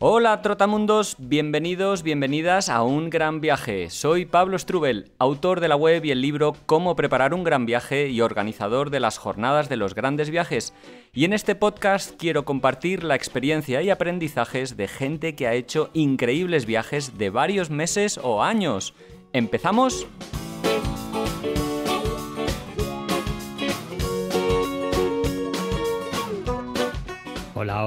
Hola trotamundos, bienvenidos, bienvenidas a Un Gran Viaje. Soy Pablo Strubel, autor de la web y el libro Cómo preparar un gran viaje y organizador de las jornadas de los grandes viajes. Y en este podcast quiero compartir la experiencia y aprendizajes de gente que ha hecho increíbles viajes de varios meses o años. ¿Empezamos?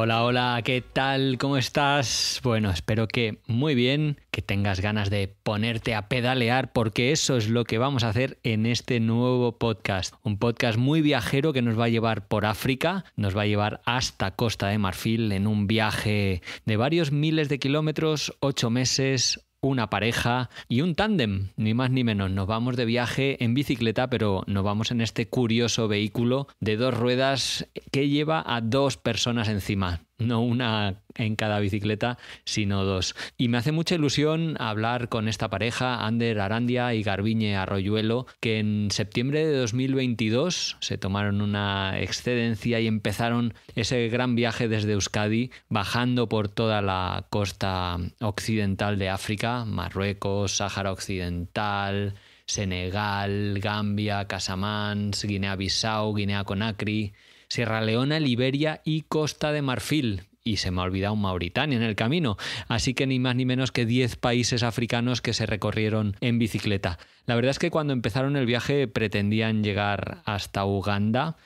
Hola, ¿qué tal? ¿Cómo estás? Bueno, espero que muy bien, que tengas ganas de ponerte a pedalear porque eso es lo que vamos a hacer en este nuevo podcast. Un podcast muy viajero que nos va a llevar por África, nos va a llevar hasta Costa de Marfil en un viaje de varios miles de kilómetros, 8 meses, una pareja y un tándem, ni más ni menos. Nos vamos de viaje en bicicleta, pero nos vamos en este curioso vehículo de 2 ruedas que lleva a 2 personas encima. No una en cada bicicleta, sino 2. Y me hace mucha ilusión hablar con esta pareja, Ander Arandia y Garbiñe Arroyuelo, que en septiembre de 2022 se tomaron una excedencia y empezaron ese gran viaje desde Euskadi, bajando por toda la costa occidental de África, Marruecos, Sáhara Occidental, Senegal, Gambia, Casamance, Guinea-Bissau, Guinea-Conakry, Sierra Leona, Liberia y Costa de Marfil. Y se me ha olvidado Mauritania en el camino. Así que ni más ni menos que 10 países africanos que se recorrieron en bicicleta. La verdad es que cuando empezaron el viaje pretendían llegar hasta Uganda.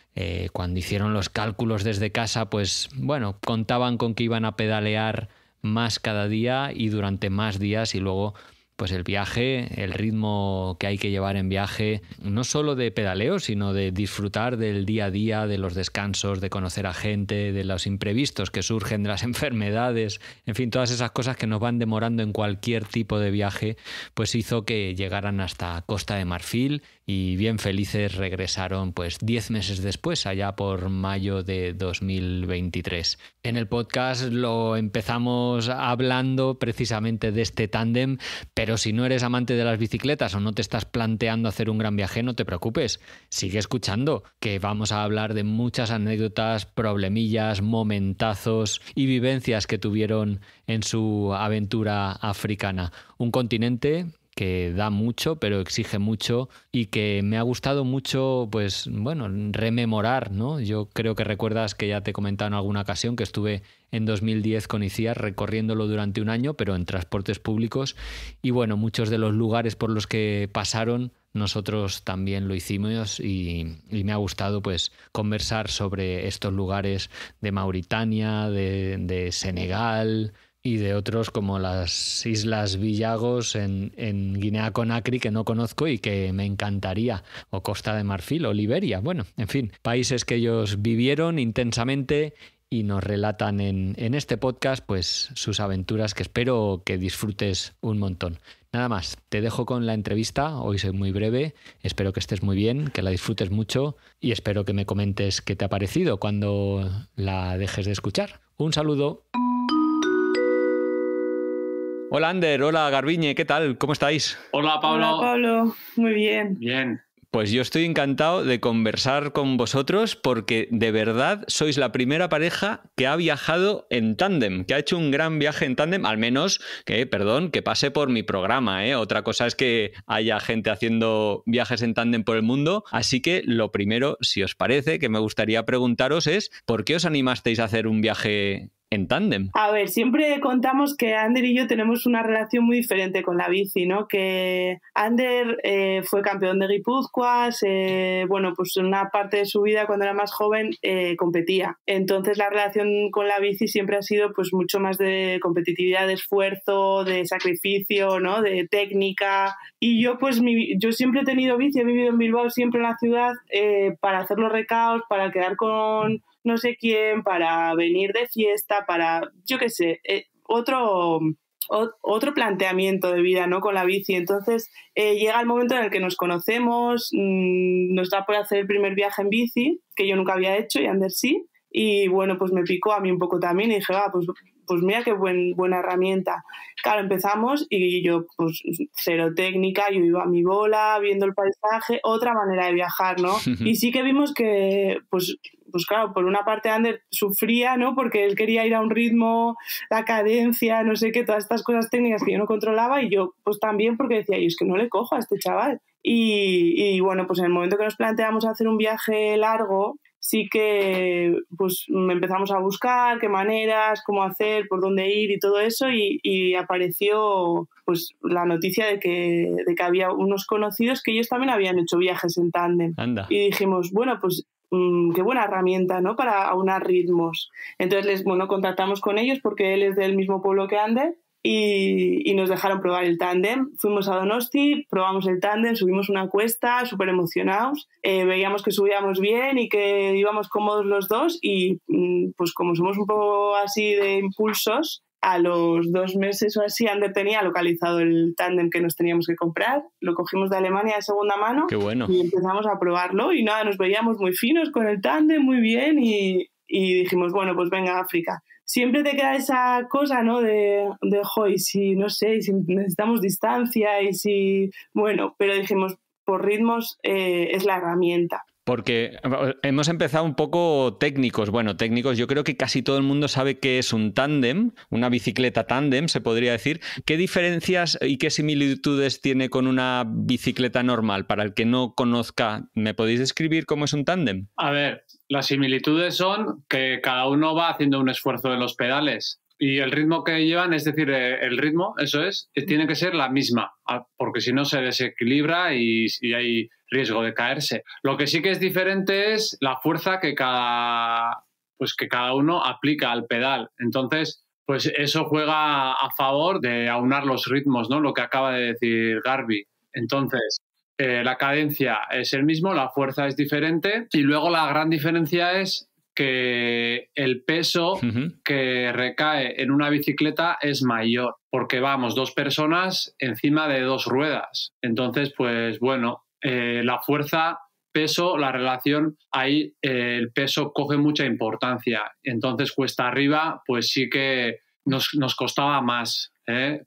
Cuando hicieron los cálculos desde casa, pues bueno, contaban con que iban a pedalear más cada día y durante más días y luego pues el viaje, el ritmo que hay que llevar en viaje, no solo de pedaleo, sino de disfrutar del día a día, de los descansos, de conocer a gente, de los imprevistos que surgen, de las enfermedades, en fin, todas esas cosas que nos van demorando en cualquier tipo de viaje, pues hizo que llegaran hasta Costa de Marfil y bien felices regresaron pues 10 meses después, allá por mayo de 2023. En el podcast lo empezamos hablando precisamente de este tándem, pero si no eres amante de las bicicletas o no te estás planteando hacer un gran viaje, no te preocupes, sigue escuchando, que vamos a hablar de muchas anécdotas, problemillas, momentazos y vivencias que tuvieron en su aventura africana. Un continente que da mucho, pero exige mucho y que me ha gustado mucho, pues bueno, rememorar, ¿no? Yo creo que recuerdas que ya te he comentado en alguna ocasión que estuve en 2010 con ICIAR recorriéndolo durante un año, pero en transportes públicos y bueno, muchos de los lugares por los que pasaron nosotros también lo hicimos y me ha gustado pues conversar sobre estos lugares de Mauritania, de Senegal y de otros como las Islas Villagos en Guinea-Conakry que no conozco y que me encantaría, o Costa de Marfil o Liberia, bueno, en fin, países que ellos vivieron intensamente y nos relatan en este podcast pues sus aventuras que espero que disfrutes un montón. Nada más, te dejo con la entrevista, hoy soy muy breve, espero que estés muy bien, que la disfrutes mucho y espero que me comentes qué te ha parecido cuando la dejes de escuchar. Un saludo. Hola Ander, hola Garbiñe, ¿qué tal? ¿Cómo estáis? Hola Pablo. Hola Pablo, muy bien. Bien. Pues yo estoy encantado de conversar con vosotros porque de verdad sois la primera pareja que ha viajado en tándem, que ha hecho un gran viaje en tándem, al menos que pase por mi programa, ¿eh? Otra cosa es que haya gente haciendo viajes en tándem por el mundo, así que lo primero, si os parece, que me gustaría preguntaros es ¿por qué os animasteis a hacer un viaje en tándem? A ver, siempre contamos que Ander y yo tenemos una relación muy diferente con la bici, ¿no? Que Ander fue campeón de Guipúzcoa, bueno, pues una parte de su vida cuando era más joven competía. Entonces la relación con la bici siempre ha sido pues mucho más de competitividad, de esfuerzo, de sacrificio, ¿no? De técnica. Y yo pues yo siempre he tenido bici, he vivido en Bilbao, siempre en la ciudad, para hacer los recaos, para quedar con no sé quién, para venir de fiesta, para, yo qué sé, otro planteamiento de vida, ¿no? Con la bici. Entonces llega el momento en el que nos conocemos, nos da por hacer el primer viaje en bici, que yo nunca había hecho y Ander sí, y bueno, pues me picó a mí un poco también y dije, pues mira qué buena herramienta. claro, empezamos y yo pues cero técnica, yo iba a mi bola, viendo el paisaje, otra manera de viajar, ¿no? Y sí que vimos que, pues claro, por una parte Ander sufría, ¿no? Porque él quería ir a un ritmo, la cadencia, no sé qué, todas estas cosas técnicas que yo no controlaba, y yo pues también, porque decía, yo es que no le cojo a este chaval. Y bueno, pues en el momento que nos planteamos hacer un viaje largo, sí que pues empezamos a buscar qué maneras, cómo hacer, por dónde ir y todo eso, y apareció pues la noticia de que había unos conocidos que ellos también habían hecho viajes en tándem. Anda. Y dijimos, bueno, pues qué buena herramienta, ¿no? Para aunar ritmos. Entonces contactamos con ellos porque él es del mismo pueblo que Ander. Y nos dejaron probar el tándem. Fuimos a Donosti, probamos el tándem, subimos una cuesta, súper emocionados. Veíamos que subíamos bien y que íbamos cómodos los dos, y pues como somos un poco así de impulsos, a los 2 meses o así Ander tenía localizado el tándem que nos teníamos que comprar. Lo cogimos de Alemania de segunda mano. Qué bueno. Y empezamos a probarlo y nada, nos veíamos muy finos con el tándem, muy bien, y dijimos, bueno, pues venga, África. Siempre te queda esa cosa, ¿no? De y si, no sé, y si necesitamos distancia, y si... Bueno, pero dijimos, por ritmos es la herramienta. Porque hemos empezado un poco técnicos. Bueno, técnicos, yo creo que casi todo el mundo sabe qué es un tándem, una bicicleta tándem, se podría decir. ¿Qué diferencias y qué similitudes tiene con una bicicleta normal? Para el que no conozca, ¿me podéis describir cómo es un tándem? A ver, las similitudes son que cada uno va haciendo un esfuerzo en los pedales. Y el ritmo que llevan, es decir, el ritmo, eso es, tiene que ser la misma, porque si no se desequilibra y hay riesgo de caerse. Lo que sí que es diferente es la fuerza que cada uno aplica al pedal. Entonces, pues eso juega a favor de aunar los ritmos, ¿no? Lo que acaba de decir Garbi. Entonces, la cadencia es el mismo, la fuerza es diferente, y luego la gran diferencia es que el peso que recae en una bicicleta es mayor, porque vamos 2 personas encima de 2 ruedas. Entonces, pues bueno, la fuerza, peso, la relación, ahí el peso coge mucha importancia. Entonces, cuesta arriba, pues sí que nos costaba más,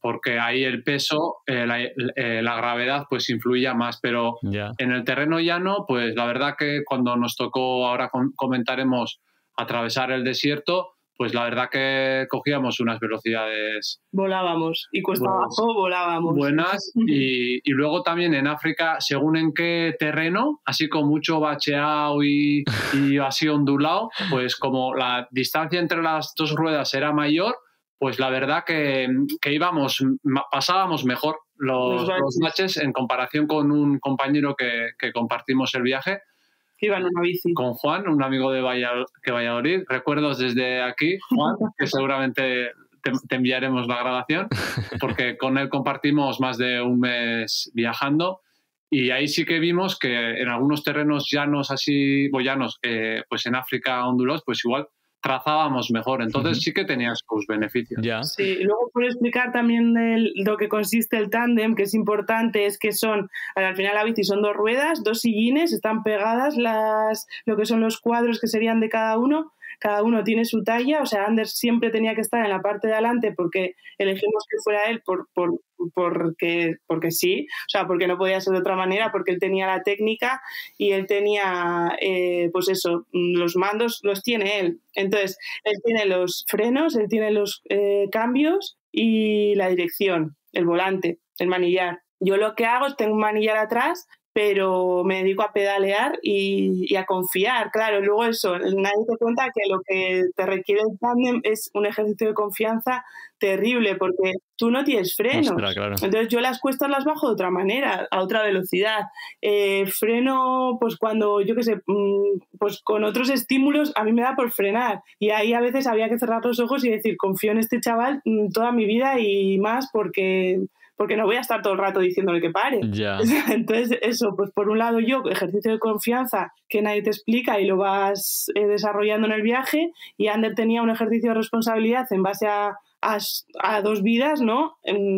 porque ahí el peso, la gravedad, pues influía más. Pero en el terreno llano, pues la verdad que cuando nos tocó, ahora comentaremos, atravesar el desierto, pues la verdad que cogíamos unas velocidades... Volábamos, y cuesta abajo volábamos. Buenas, y luego también en África, según en qué terreno, así con mucho bacheado y así ondulado, pues como la distancia entre las 2 ruedas era mayor, pues la verdad que pasábamos mejor los baches en comparación con un compañero que compartimos el viaje. Iba en una bici. Con Juan, un amigo de Valladolid. Recuerdos desde aquí, Juan, que seguramente te enviaremos la grabación, porque con él compartimos más de 1 mes viajando, y ahí sí que vimos que en algunos terrenos llanos así, pues en África, ondulosos, pues igual trazábamos mejor. Entonces sí que tenía sus beneficios. Sí, y luego por explicar también lo que consiste el tándem, que es importante, es que al final la bici son 2 ruedas, 2 sillines, están pegadas lo que son los cuadros que serían de cada uno tiene su talla. O sea, Anders siempre tenía que estar en la parte de adelante porque elegimos que fuera él porque sí, o sea, porque no podía ser de otra manera, porque él tenía la técnica y él tenía, pues eso, los mandos los tiene él. Entonces, él tiene los frenos, él tiene los cambios y la dirección, el volante, el manillar. Yo lo que hago es tengo un manillar atrás, pero me dedico a pedalear y a confiar. Claro, luego eso, nadie te cuenta que lo que te requiere el tándem es un ejercicio de confianza terrible, porque tú no tienes frenos. Ostras, claro. Entonces yo las cuestas las bajo de otra manera, a otra velocidad. Freno, pues cuando, yo qué sé, pues con otros estímulos a mí me da por frenar. Y ahí a veces había que cerrar los ojos y decir, confío en este chaval toda mi vida y más porque no voy a estar todo el rato diciéndole que pare. Entonces, eso, pues por un lado yo, ejercicio de confianza que nadie te explica y lo vas desarrollando en el viaje, y Ander tenía un ejercicio de responsabilidad en base a 2 vidas, ¿no?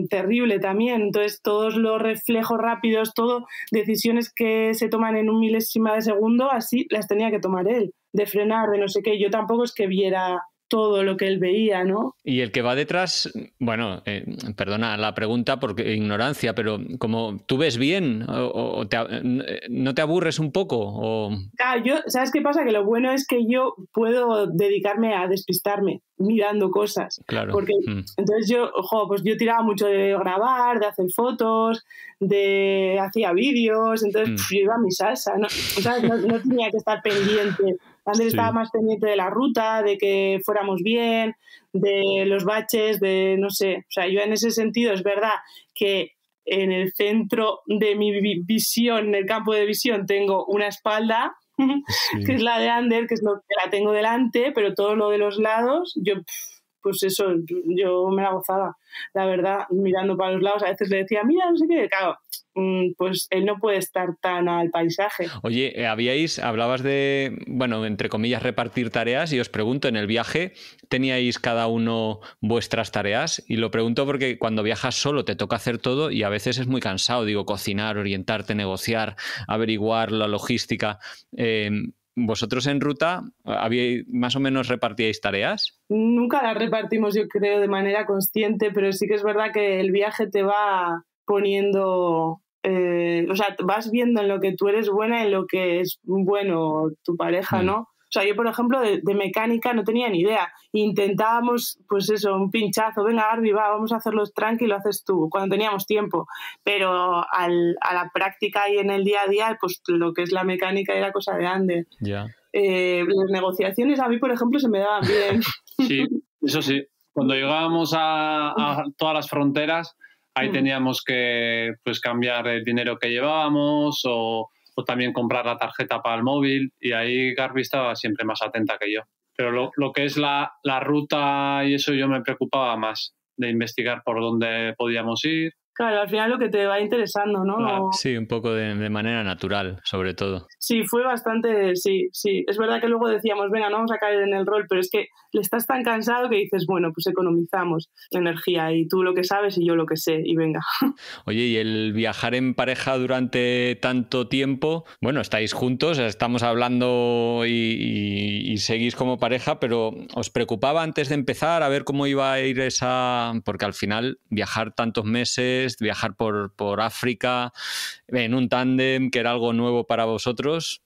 Terrible también. Entonces, todos los reflejos rápidos, decisiones que se toman en 1 milésima de segundo, así las tenía que tomar él, de frenar, de no sé qué. Yo tampoco es que viera todo lo que él veía, ¿no? Y el que va detrás, bueno, perdona la pregunta porque ignorancia, pero como tú ves bien o ¿no te aburres un poco? O... Claro, ¿sabes qué pasa? Que lo bueno es que yo puedo dedicarme a despistarme mirando cosas. Claro. Porque entonces yo tiraba mucho de grabar, de hacer fotos, hacía vídeos, entonces yo iba a mi salsa, ¿no? O sea, no tenía que estar pendiente. Ander estaba más pendiente de la ruta, de que fuéramos bien, de los baches, de no sé. O sea, yo en ese sentido es verdad que en el centro de mi visión, en el campo de visión, tengo una espalda, que es la de Ander, que es lo que la tengo delante, pero todo lo de los lados, yo me la gozaba, la verdad, mirando para los lados. A veces le decía, mira, no sé qué, claro, pues él no puede estar tan al paisaje. Oye, hablabas de, bueno, entre comillas, repartir tareas, y os pregunto, ¿en el viaje teníais cada uno vuestras tareas? Y lo pregunto porque cuando viajas solo te toca hacer todo y a veces es muy cansado, digo, cocinar, orientarte, negociar, averiguar la logística. ¿Vosotros en ruta más o menos repartíais tareas? Nunca las repartimos, yo creo, de manera consciente, pero sí que es verdad que el viaje te va poniendo... o sea, vas viendo en lo que tú eres buena, en lo que es bueno tu pareja, ¿no? O sea, yo, por ejemplo, de mecánica no tenía ni idea. Intentábamos, pues eso, un pinchazo. Venga, Garbi, vamos a hacerlo tranqui, lo haces tú, cuando teníamos tiempo. Pero a la práctica y en el día a día, pues lo que es la mecánica era cosa de Ander. Ya. Las negociaciones a mí, por ejemplo, se me daban bien. Sí, eso sí. Cuando llegábamos a todas las fronteras, ahí teníamos que pues cambiar el dinero que llevábamos o también comprar la tarjeta para el móvil, y ahí Garbi estaba siempre más atenta que yo. Pero lo que es la ruta y eso, yo me preocupaba más de investigar por dónde podíamos ir. Claro, al final lo que te va interesando, ¿no? Claro. Sí, un poco de manera natural, sobre todo. Sí, fue bastante, sí. Es verdad que luego decíamos, venga, no vamos a caer en el rol, pero es que le estás tan cansado que dices, bueno, pues economizamos energía y tú lo que sabes y yo lo que sé, y venga. Oye, y el viajar en pareja durante tanto tiempo, bueno, estáis juntos, estamos hablando y seguís como pareja, pero ¿os preocupaba antes de empezar a ver cómo iba a ir esa...? Porque al final viajar tantos meses, viajar por África en un tándem, que era algo nuevo para vosotros,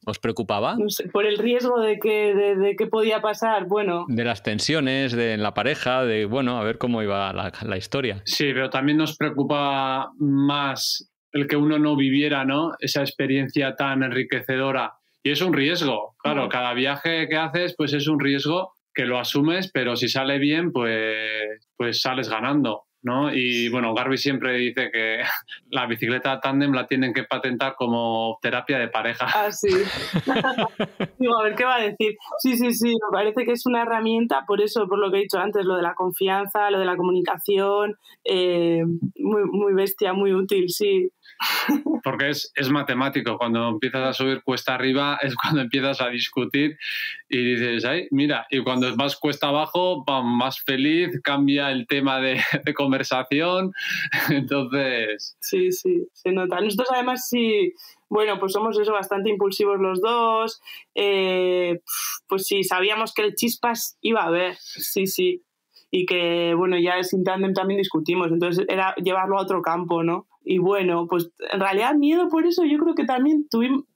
¿os preocupaba? No sé, por el riesgo de que podía pasar, bueno. De las tensiones en la pareja, de, bueno, a ver cómo iba la historia. Sí, pero también nos preocupa más el que uno no viviera, ¿no? Esa experiencia tan enriquecedora. Y es un riesgo, claro, cada viaje que haces pues es un riesgo que lo asumes, pero si sale bien, pues sales ganando, ¿no? Y bueno, Garbi siempre dice que la bicicleta tándem la tienen que patentar como terapia de pareja. Ah, sí. Digo, a ver qué va a decir. Sí, me parece que es una herramienta, por eso, por lo que he dicho antes, lo de la confianza, lo de la comunicación, muy, muy bestia, muy útil, sí. Porque es matemático. Cuando empiezas a subir cuesta arriba es cuando empiezas a discutir y dices, ay, mira, y cuando es más cuesta abajo, más feliz, cambia el tema de conversación. Entonces... Sí, se nota. Nosotros además sí, bueno, pues somos eso, bastante impulsivos los dos. Pues sí, sabíamos que el chispas iba a haber, sí. Y que, bueno, ya sin tándem también discutimos, entonces era llevarlo a otro campo, ¿no? Y bueno, pues en realidad miedo por eso yo creo que también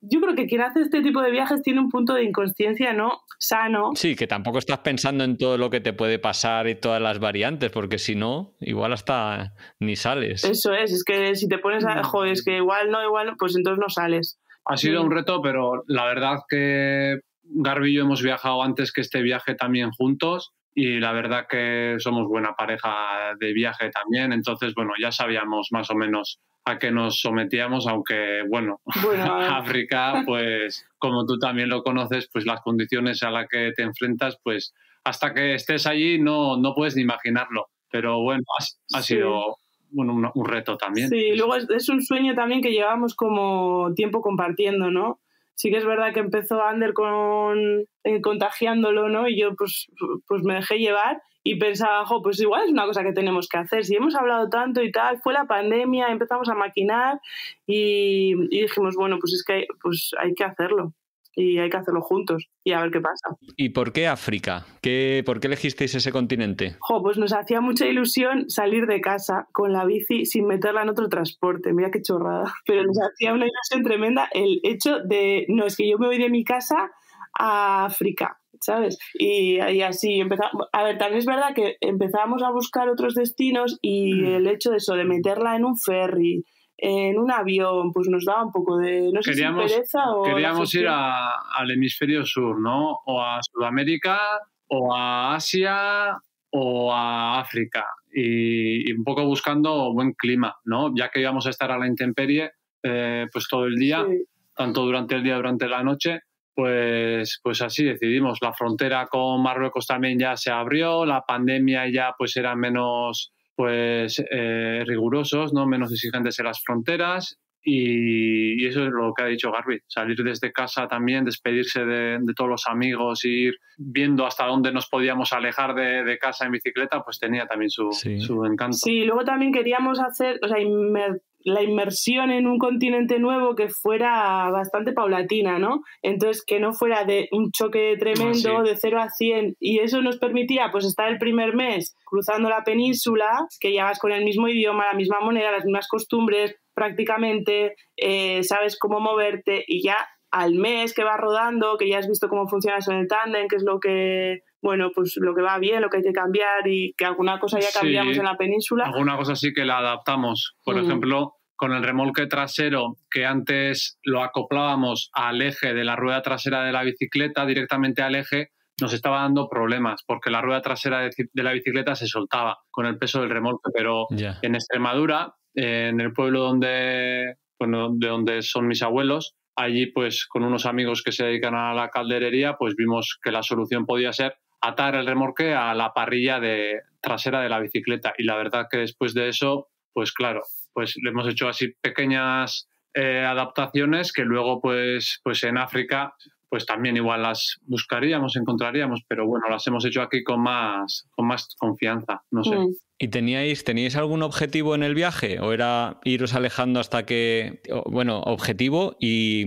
yo creo que quien hace este tipo de viajes tiene un punto de inconsciencia, ¿no? Sano. Sí, que tampoco estás pensando en todo lo que te puede pasar y todas las variantes, porque si no, igual hasta ni sales. Eso es que si te pones a, joder, es que igual no, pues entonces no sales. Ha sido un reto, pero la verdad que Garbi y yo hemos viajado antes que este viaje también juntos. Y la verdad que somos buena pareja de viaje también, entonces, bueno, ya sabíamos más o menos a qué nos sometíamos, aunque, bueno, África, pues, como tú también lo conoces, pues las condiciones a las que te enfrentas, pues, hasta que estés allí no puedes ni imaginarlo. Pero bueno, ha sido... Bueno, un reto también. Sí, luego es un sueño también que llevamos como tiempo compartiendo, ¿no? Sí que es verdad que empezó Ander contagiándolo, ¿no? Y yo pues me dejé llevar y pensaba, pues igual es una cosa que tenemos que hacer. Si hemos hablado tanto y tal, fue la pandemia, empezamos a maquinar y dijimos, bueno, pues es que pues hay que hacerlo. y hay que hacerlo juntos y a ver qué pasa. ¿Y por qué África? ¿Por qué elegisteis ese continente? Pues nos hacía mucha ilusión salir de casa con la bici sin meterla en otro transporte. Mira qué chorrada. Pero nos hacía una ilusión tremenda el hecho de, no, es que yo me voy de mi casa a África, ¿sabes? Y así empezamos. A ver, también es verdad que empezábamos a buscar otros destinos y el hecho de eso, de meterla en un ferry, en un avión, pues nos daba un poco de, no sé si pereza o... Queríamos ir al hemisferio sur, ¿no? O a Sudamérica, o a Asia, o a África. Y un poco buscando buen clima, ¿no? Ya que íbamos a estar a la intemperie, pues todo el día, sí, tanto durante el día, durante la noche, pues así decidimos. La frontera con Marruecos también ya se abrió, la pandemia ya pues era menos rigurosos, ¿no? Menos exigentes en las fronteras, y eso es lo que ha dicho Garbi, salir desde casa también, despedirse de todos los amigos, ir viendo hasta dónde nos podíamos alejar de casa en bicicleta, pues tenía también su encanto. Sí, luego también queríamos hacer, o sea, la inmersión en un continente nuevo que fuera bastante paulatina, ¿no? Entonces, que no fuera de un choque tremendo, de 0 a 100, y eso nos permitía pues estar el primer mes cruzando la península, que ya vas con el mismo idioma, la misma moneda, las mismas costumbres prácticamente, sabes cómo moverte, y ya al mes que vas rodando, que ya has visto cómo funciona eso en el tándem, que es lo que... Bueno, pues lo que va bien, lo que hay que cambiar, y que alguna cosa ya cambiamos en la península. Alguna cosa sí que la adaptamos. Por ejemplo, con el remolque trasero, que antes lo acoplábamos al eje de la rueda trasera de la bicicleta, directamente al eje, nos estaba dando problemas, porque la rueda trasera de la bicicleta se soltaba con el peso del remolque. Pero en Extremadura, en el pueblo de donde son mis abuelos, allí pues con unos amigos que se dedican a la calderería, pues vimos que la solución podía ser atar el remolque a la parrilla trasera de la bicicleta, y la verdad que después de eso, pues claro, pues le hemos hecho así pequeñas adaptaciones que luego pues en África pues también igual las encontraríamos, pero bueno, las hemos hecho aquí con más confianza, no sé. ¿Y teníais algún objetivo en el viaje? ¿O era iros alejando hasta que... Bueno, objetivo y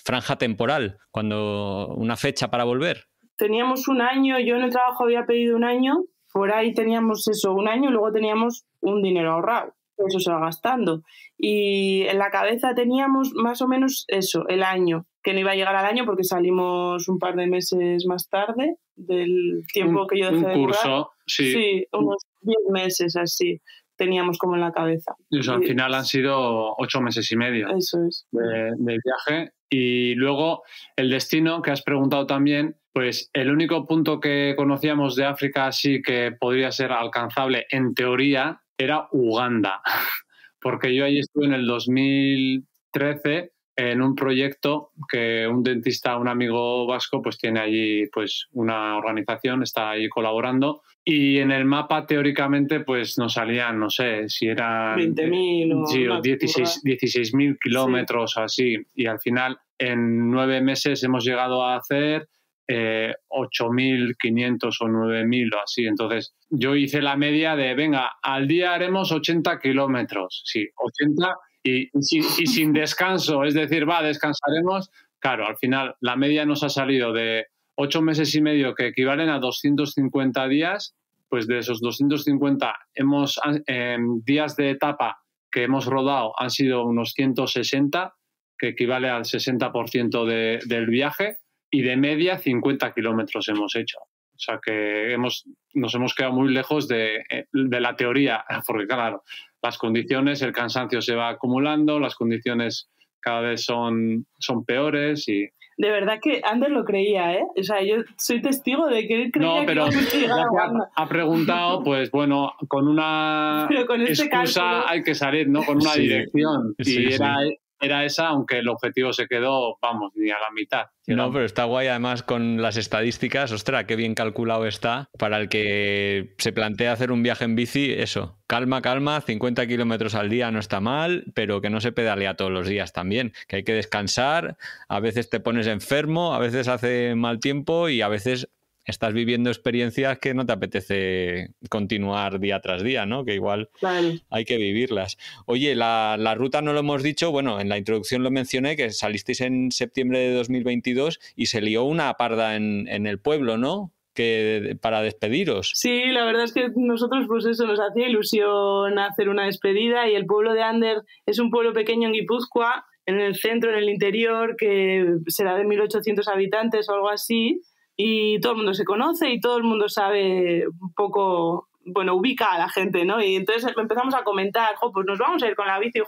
franja temporal, una fecha para volver? Teníamos un año, yo en el trabajo había pedido un año, por ahí teníamos eso, un año, y luego teníamos un dinero ahorrado, eso se va gastando. Y en la cabeza teníamos más o menos eso, el año, que no iba a llegar al año porque salimos un par de meses más tarde del tiempo que yo dejé de curso, currar. Sí, unos 10 meses así teníamos como en la cabeza. Y eso, al final han sido 8 meses y medio. Eso es. De viaje. Y luego el destino que has preguntado también, pues el único punto que conocíamos de África así que podría ser alcanzable en teoría era Uganda, porque yo allí estuve en el 2013 en un proyecto que un dentista, un amigo vasco, pues tiene allí pues una organización, está ahí colaborando, y en el mapa teóricamente pues nos salían, no sé, si eran 20.000 o 16.000 kilómetros así, y al final en 9 meses hemos llegado a hacer 8.500 o 9.000 o así. Entonces yo hice la media de, venga, al día haremos 80 kilómetros, sí, 80 y sin descanso, es decir, descansaremos. Claro, al final la media nos ha salido de 8 meses y medio, que equivalen a 250 días, pues de esos 250 días de etapa que hemos rodado han sido unos 160, que equivale al 60% del viaje, y de media 50 kilómetros hemos hecho. O sea que nos hemos quedado muy lejos de la teoría, porque claro, las condiciones, el cansancio se va acumulando, las condiciones cada vez son peores y... De verdad que Ander lo creía, ¿eh? O sea, yo soy testigo de que él creía que íbamos a llegar a Uganda. Ha preguntado, pues bueno, con una excusa cálculo hay que salir, ¿no? Con una dirección. Y era esa, aunque el objetivo se quedó, ni a la mitad. No, pero está guay además con las estadísticas. Ostras, qué bien calculado está para el que se plantea hacer un viaje en bici. Eso, calma, 50 kilómetros al día no está mal, pero que no se pedalea todos los días también, que hay que descansar. A veces te pones enfermo, a veces hace mal tiempo y a veces estás viviendo experiencias que no te apetece continuar día tras día, ¿no? Que igual hay que vivirlas. Oye, la ruta no lo hemos dicho, bueno, en la introducción lo mencioné, que salisteis en septiembre de 2022 y se lió una parda en el pueblo, ¿no? Para despediros. Sí, la verdad es que nosotros pues eso, nos hacía ilusión hacer una despedida y el pueblo de Ander es un pueblo pequeño en Guipúzcoa, en el centro, en el interior, que será de 1.800 habitantes o algo así, y todo el mundo se conoce y todo el mundo sabe un poco, bueno, ubica a la gente, ¿no? Y entonces empezamos a comentar, pues nos vamos a ir con la bici,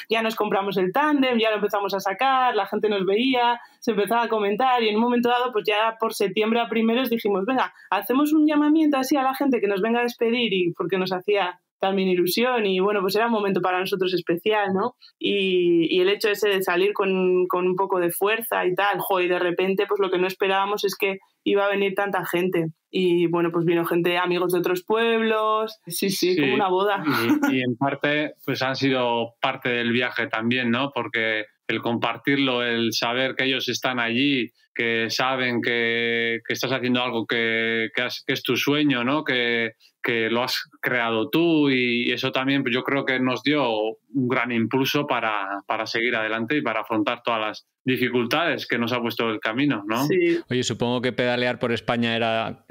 ya nos compramos el tándem, ya lo empezamos a sacar, la gente nos veía, se empezaba a comentar y en un momento dado, pues ya por septiembre a primeros dijimos, venga, hacemos un llamamiento así a la gente que nos venga a despedir y porque nos hacía también ilusión y bueno, pues era un momento para nosotros especial, ¿no? Y el hecho ese de salir con un poco de fuerza y tal, y de repente pues lo que no esperábamos es que iba a venir tanta gente. Y bueno, pues vino gente, amigos de otros pueblos, sí, como una boda. Y en parte, pues han sido parte del viaje también, ¿no? Porque el compartirlo, el saber que ellos están allí, que saben que estás haciendo algo que es tu sueño, ¿no? Que lo has creado tú y eso también yo creo que nos dio un gran impulso para seguir adelante y para afrontar todas las dificultades que nos ha puesto el camino, ¿no? Sí. Oye, supongo que pedalear por España era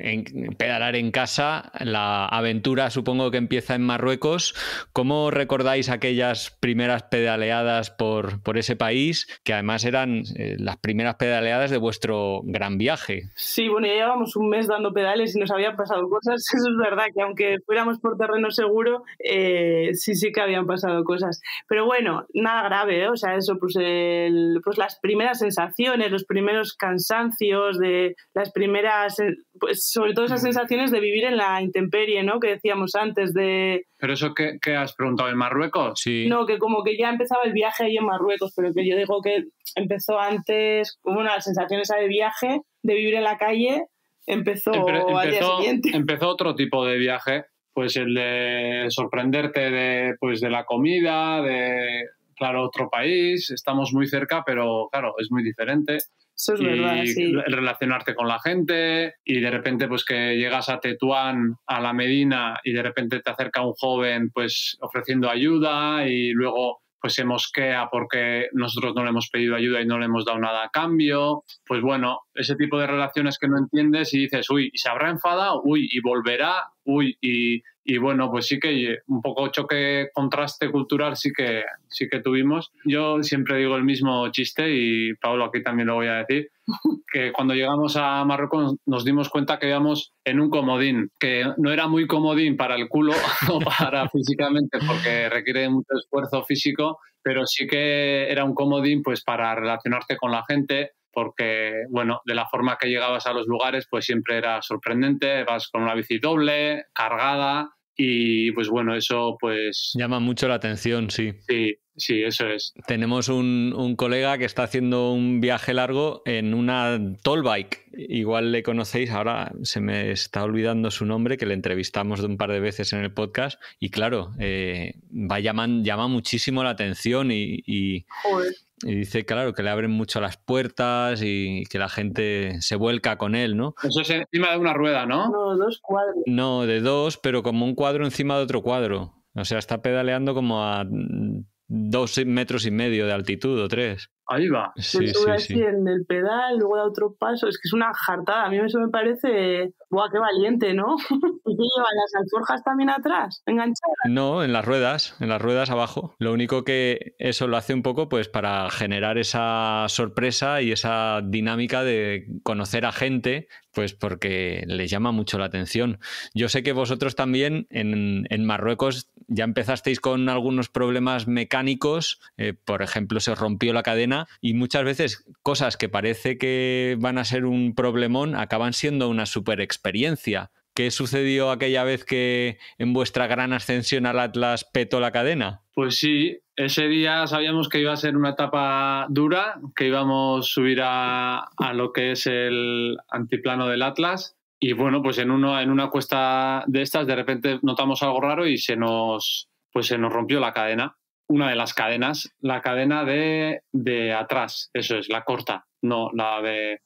pedalar en casa. La aventura supongo que empieza en Marruecos. ¿Cómo recordáis aquellas primeras pedaleadas por ese país, que además eran las primeras pedaleadas de vuestro gran viaje? Sí, bueno, ya llevábamos un mes dando pedales y nos habían pasado cosas. Eso es verdad, que aunque fuéramos por terreno seguro, sí que habían pasado cosas. Pero bueno, nada grave, ¿eh? O sea, eso, pues las primeras sensaciones, los primeros cansancios, de las primeras, pues sobre todo esas sensaciones de vivir en la intemperie, ¿no? Que decíamos antes de... ¿Pero eso qué has preguntado, en Marruecos? Sí. No, que como que ya empezaba el viaje ahí en Marruecos, pero que yo digo que empezó antes, como una sensación esa de viaje, de vivir en la calle, empezó al día siguiente. Empezó otro tipo de viaje, pues el de sorprenderte de la comida, de, claro, otro país, estamos muy cerca, pero claro, es muy diferente. Eso es verdad, sí. El relacionarte con la gente y de repente pues que llegas a Tetuán, a la Medina y de repente te acerca un joven pues ofreciendo ayuda y luego pues se mosquea porque nosotros no le hemos pedido ayuda y no le hemos dado nada a cambio. Pues bueno, ese tipo de relaciones que no entiendes y dices, uy, ¿y se habrá enfadado? Uy, ¿y volverá? Uy, y bueno, pues sí que un poco choque, contraste cultural sí que tuvimos. Yo siempre digo el mismo chiste y Pablo aquí también lo voy a decir, que cuando llegamos a Marruecos nos dimos cuenta que íbamos en un comodín, que no era muy comodín para el culo o para físicamente porque requiere mucho esfuerzo físico, pero sí que era un comodín pues para relacionarte con la gente, porque, bueno, de la forma que llegabas a los lugares, pues siempre era sorprendente, vas con una bici doble, cargada, y pues bueno, eso pues... Llama mucho la atención, sí. Sí, eso es. Tenemos un colega que está haciendo un viaje largo en una toll bike. Igual le conocéis, ahora se me está olvidando su nombre, que le entrevistamos de un par de veces en el podcast. Y claro, llama muchísimo la atención y dice, claro, que le abren mucho las puertas y que la gente se vuelca con él, ¿no? Eso es encima de una rueda, ¿no? No, 2 cuadros. No, de 2, pero como un cuadro encima de otro cuadro. O sea, está pedaleando como a 2,5 metros de altitud o 3. Ahí va. Sí, sube así en el pedal, luego da otro paso. Es que es una jartada. A mí eso me parece... ¡Buah, qué valiente!, ¿no? ¿Y qué lleva? ¿Las alforjas también atrás? ¿Enganchadas? No, en las ruedas abajo. Lo único que eso lo hace un poco pues para generar esa sorpresa y esa dinámica de conocer a gente, pues porque les llama mucho la atención. Yo sé que vosotros también en Marruecos ya empezasteis con algunos problemas mecánicos, por ejemplo, se rompió la cadena y muchas veces cosas que parece que van a ser un problemón acaban siendo una super experiencia. ¿Qué sucedió aquella vez que en vuestra gran ascensión al Atlas petó la cadena? Pues sí, ese día sabíamos que iba a ser una etapa dura, que íbamos a subir a lo que es el antiplano del Atlas. Y bueno, pues en una cuesta de estas de repente notamos algo raro y se nos rompió la cadena. Una de las cadenas, la cadena de atrás, eso es, la corta. No, la de...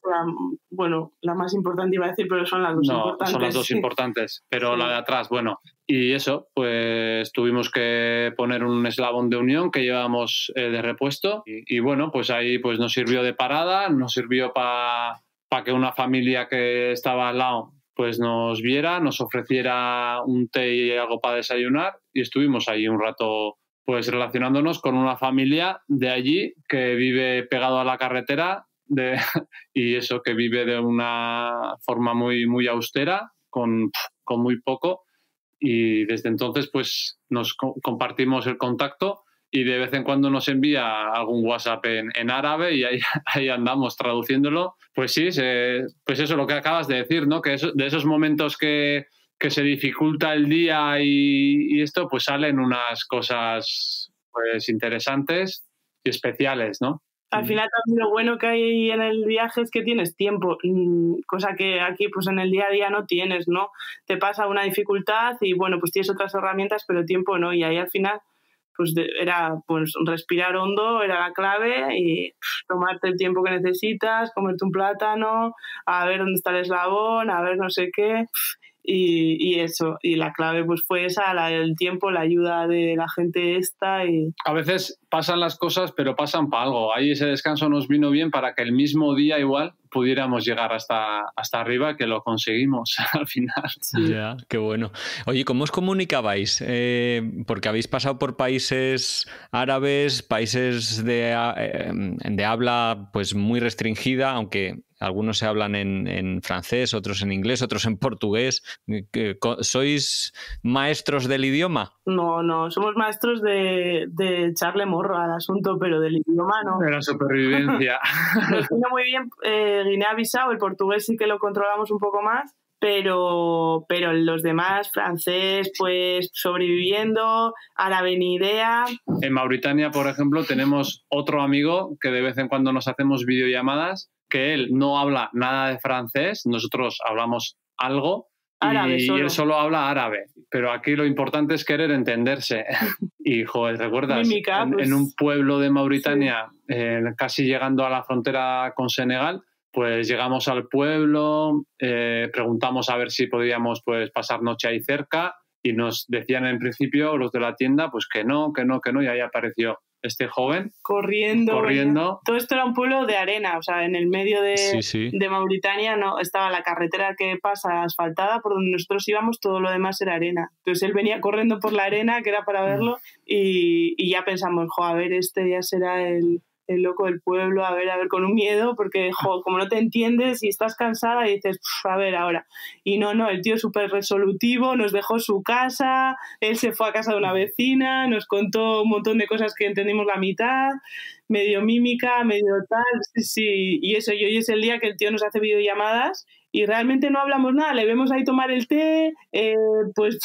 La más importante iba a decir, pero son las dos importantes. Son las dos importantes, pero sí. La de atrás, bueno. Y eso, pues tuvimos que poner un eslabón de unión que llevábamos de repuesto y bueno, pues ahí pues nos sirvió de parada, nos sirvió para que una familia que estaba al lado pues nos viera, nos ofreciera un té y algo para desayunar y estuvimos ahí un rato pues relacionándonos con una familia de allí que vive pegado a la carretera y eso, que vive de una forma muy, muy austera, con muy poco, y desde entonces pues nos compartimos el contacto y de vez en cuando nos envía algún WhatsApp en árabe y ahí andamos traduciéndolo. Pues sí, pues eso, lo que acabas de decir, ¿no? Que de esos momentos que se dificulta el día y esto, pues salen unas cosas pues interesantes y especiales, ¿no? Al final también lo bueno que hay en el viaje es que tienes tiempo, cosa que aquí pues en el día a día no tienes, ¿no? Te pasa una dificultad y bueno, pues tienes otras herramientas, pero tiempo no, y ahí al final pues era pues respirar hondo, era la clave, y tomarte el tiempo que necesitas, comerte un plátano, a ver dónde está el eslabón, a ver no sé qué, y eso, y la clave pues fue esa, el tiempo, la ayuda de la gente esta. Y a veces pasan las cosas, pero pasan para algo. Ahí ese descanso nos vino bien para que el mismo día igual pudiéramos llegar hasta arriba, que lo conseguimos al final. Sí. Ya, qué bueno. Oye, ¿cómo os comunicabais? Porque habéis pasado por países árabes, países de habla pues muy restringida, aunque algunos se hablan en francés, otros en inglés, otros en portugués. ¿Sois maestros del idioma? No, somos maestros de echarle morro al asunto, pero del idioma no. De la supervivencia. Nos vino muy bien Guinea-Bissau, el portugués sí que lo controlamos un poco más, pero los demás, francés, pues sobreviviendo, árabe ni idea. En Mauritania, por ejemplo, tenemos otro amigo que de vez en cuando nos hacemos videollamadas, que él no habla nada de francés, nosotros hablamos algo árabe y él solo habla árabe, pero aquí lo importante es querer entenderse. Y, joder, ¿recuerdas? Mímica, pues, en un pueblo de Mauritania, sí. Casi llegando a la frontera con Senegal, pues llegamos al pueblo, preguntamos a ver si podíamos pues pasar noche ahí cerca y nos decían en principio los de la tienda pues que no, y ahí apareció este joven corriendo. Todo esto era un pueblo de arena, o sea, en el medio de Mauritania no estaba la carretera que pasa asfaltada, por donde nosotros íbamos todo lo demás era arena. Entonces él venía corriendo por la arena, que era para verlo, y ya pensamos, a ver, este ya será el loco del pueblo, a ver, con un miedo, porque, como no te entiendes y estás cansada y dices, a ver, ahora. Y no, el tío súper resolutivo, nos dejó su casa, él se fue a casa de una vecina, nos contó un montón de cosas que entendimos la mitad, medio mímica, medio tal, sí, y eso, y hoy es el día que el tío nos hace videollamadas y realmente no hablamos nada, le vemos ahí tomar el té, pues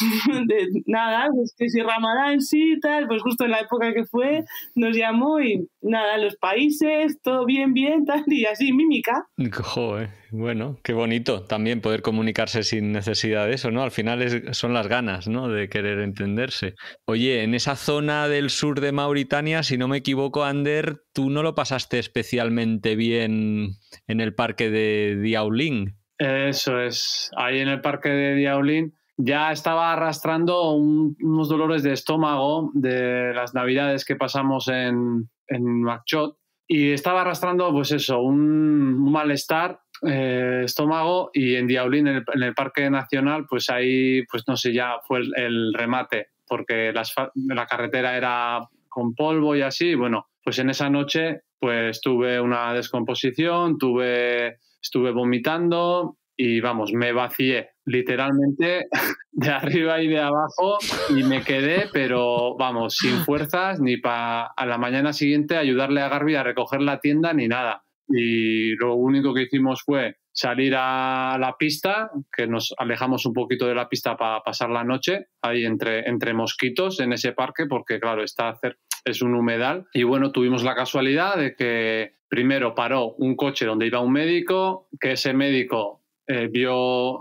nada, pues que si Ramadán sí, tal, pues justo en la época que fue, nos llamó y nada, los países, todo bien, tal, y así, mímica. Joder, bueno, qué bonito también poder comunicarse sin necesidad de eso, ¿no? Al final son las ganas, ¿no? De querer entenderse. Oye, en esa zona del sur de Mauritania, si no me equivoco, Ander, tú no lo pasaste especialmente bien en el parque de Diaoling. Eso es, ahí en el parque de Diaoling ya estaba arrastrando unos dolores de estómago de las navidades que pasamos en Nouakchott y estaba arrastrando pues eso, un malestar estómago, y en Diaoling, en el parque nacional, pues ahí pues no sé, ya fue el remate, porque la carretera era con polvo y así. Bueno, pues en esa noche pues tuve una descomposición, estuve vomitando y vamos, me vacié literalmente de arriba y de abajo y me quedé, pero vamos, sin fuerzas ni para a la mañana siguiente ayudarle a Garbi a recoger la tienda ni nada. Y lo único que hicimos fue salir a la pista, que nos alejamos un poquito de la pista para pasar la noche, ahí entre mosquitos en ese parque, porque claro, es un humedal. Y bueno, tuvimos la casualidad de que primero paró un coche donde iba un médico, que ese médico vio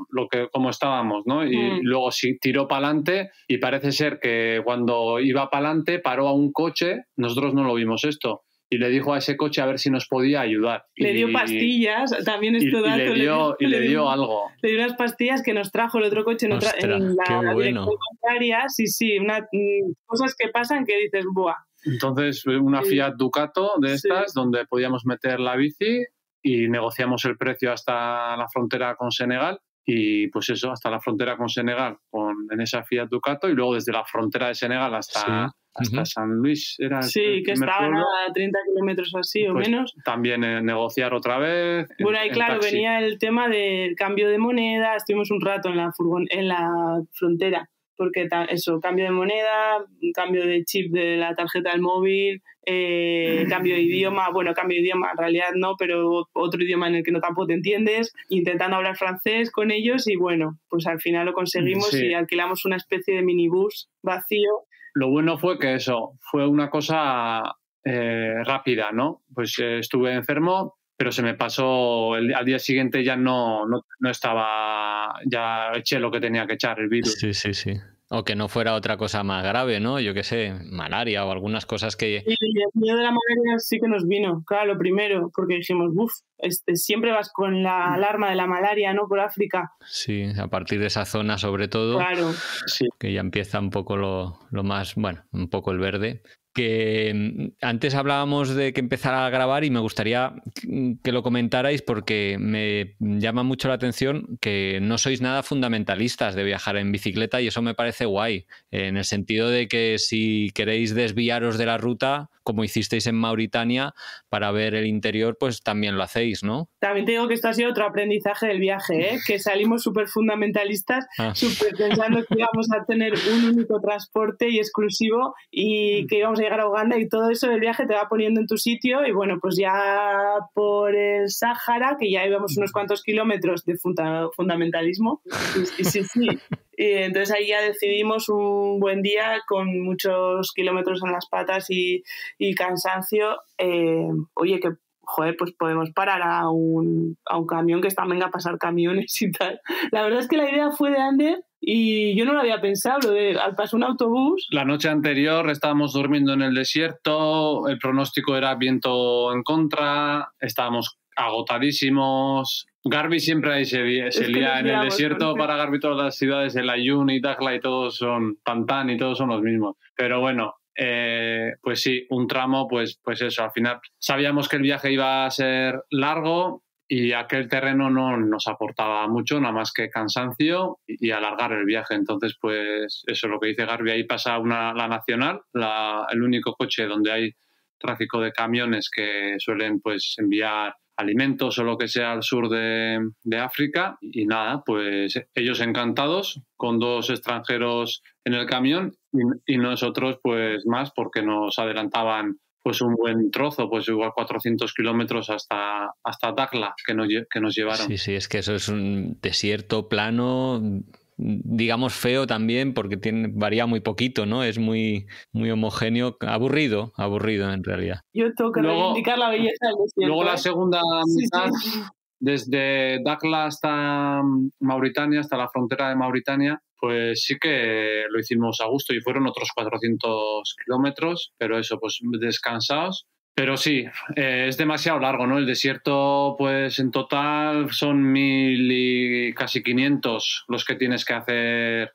cómo estábamos, ¿no? Y luego sí tiró para adelante, y parece ser que cuando iba para adelante paró a un coche, nosotros no lo vimos esto, y le dijo a ese coche a ver si nos podía ayudar. Le dio pastillas, también esto dato. Le dio algo. Le dio unas pastillas que nos trajo el otro coche en Ostras, la dirección contraria. Sí, cosas que pasan que dices, ¡buah! Entonces, una Fiat Ducato de estas, donde podíamos meter la bici y negociamos el precio hasta la frontera con Senegal. Y pues eso, hasta la frontera con Senegal en esa Fiat Ducato, y luego desde la frontera de Senegal hasta San Luis. Que estaban a 30 kilómetros así o menos. También negociar otra vez. Bueno, ahí claro, venía el tema del cambio de moneda, estuvimos un rato en la frontera, porque cambio de moneda, cambio de chip de la tarjeta del móvil, cambio de idioma, en realidad no, pero otro idioma en el que no tampoco te entiendes, intentando hablar francés con ellos y bueno, pues al final lo conseguimos y alquilamos una especie de minibús vacío. Lo bueno fue que eso, fue una cosa rápida, ¿no? Pues estuve enfermo, pero se me pasó, al día siguiente ya no estaba, ya eché lo que tenía que echar, el virus. Sí. O que no fuera otra cosa más grave, ¿no? Yo qué sé, malaria o algunas cosas que... Sí, el miedo de la malaria sí que nos vino, claro, lo primero, porque dijimos, siempre vas con la alarma de la malaria, ¿no? Por África. Sí, a partir de esa zona sobre todo, claro. Que ya empieza un poco lo más, bueno, un poco el verde. Que antes hablábamos de que empezara a grabar y me gustaría que lo comentarais porque me llama mucho la atención que no sois nada fundamentalistas de viajar en bicicleta y eso me parece guay, en el sentido de que si queréis desviaros de la ruta, como hicisteis en Mauritania, para ver el interior, pues también lo hacéis, ¿no? También te digo que esto ha sido otro aprendizaje del viaje, que salimos súper fundamentalistas, súper pensando que íbamos a tener un único transporte y exclusivo y que íbamos a llegar a Uganda, y todo eso del viaje te va poniendo en tu sitio. Y bueno, pues ya por el Sáhara, que ya íbamos unos cuantos kilómetros de fundamentalismo, y sí. Y entonces ahí ya decidimos un buen día con muchos kilómetros en las patas y cansancio, oye, que joder, pues podemos parar a un camión que venga a pasar camiones y tal. La verdad es que la idea fue de Ander y yo no lo había pensado, al pasar un autobús. La noche anterior estábamos durmiendo en el desierto, el pronóstico era viento en contra, estábamos agotadísimos. Garbi siempre se lía en el desierto. Para Garbi todas las ciudades, el Aaiún y Dakhla y todos son Tantán y todos son los mismos. Pero bueno, pues sí, un tramo, pues eso, al final sabíamos que el viaje iba a ser largo y aquel terreno no nos aportaba mucho, nada más que cansancio y alargar el viaje. Entonces, pues eso es lo que dice Garbi, ahí pasa la nacional, el único coche donde hay tráfico de camiones que suelen pues enviar alimentos o lo que sea al sur de África, y nada, pues ellos encantados con 2 extranjeros en el camión y nosotros pues más porque nos adelantaban pues un buen trozo, pues igual 400 kilómetros hasta Dakhla que nos llevaron. Sí, es que eso es un desierto plano, digamos feo también porque varía muy poquito, ¿no? Es muy, muy homogéneo, aburrido en realidad. Yo tengo que reivindicar la belleza del desierto. Luego la segunda mitad, desde Dakhla hasta Mauritania, hasta la frontera de Mauritania, pues sí que lo hicimos a gusto y fueron otros 400 kilómetros, pero eso, pues descansados. Pero sí, es demasiado largo, ¿no? El desierto, pues en total son 1.000 y casi 500 los que tienes que hacer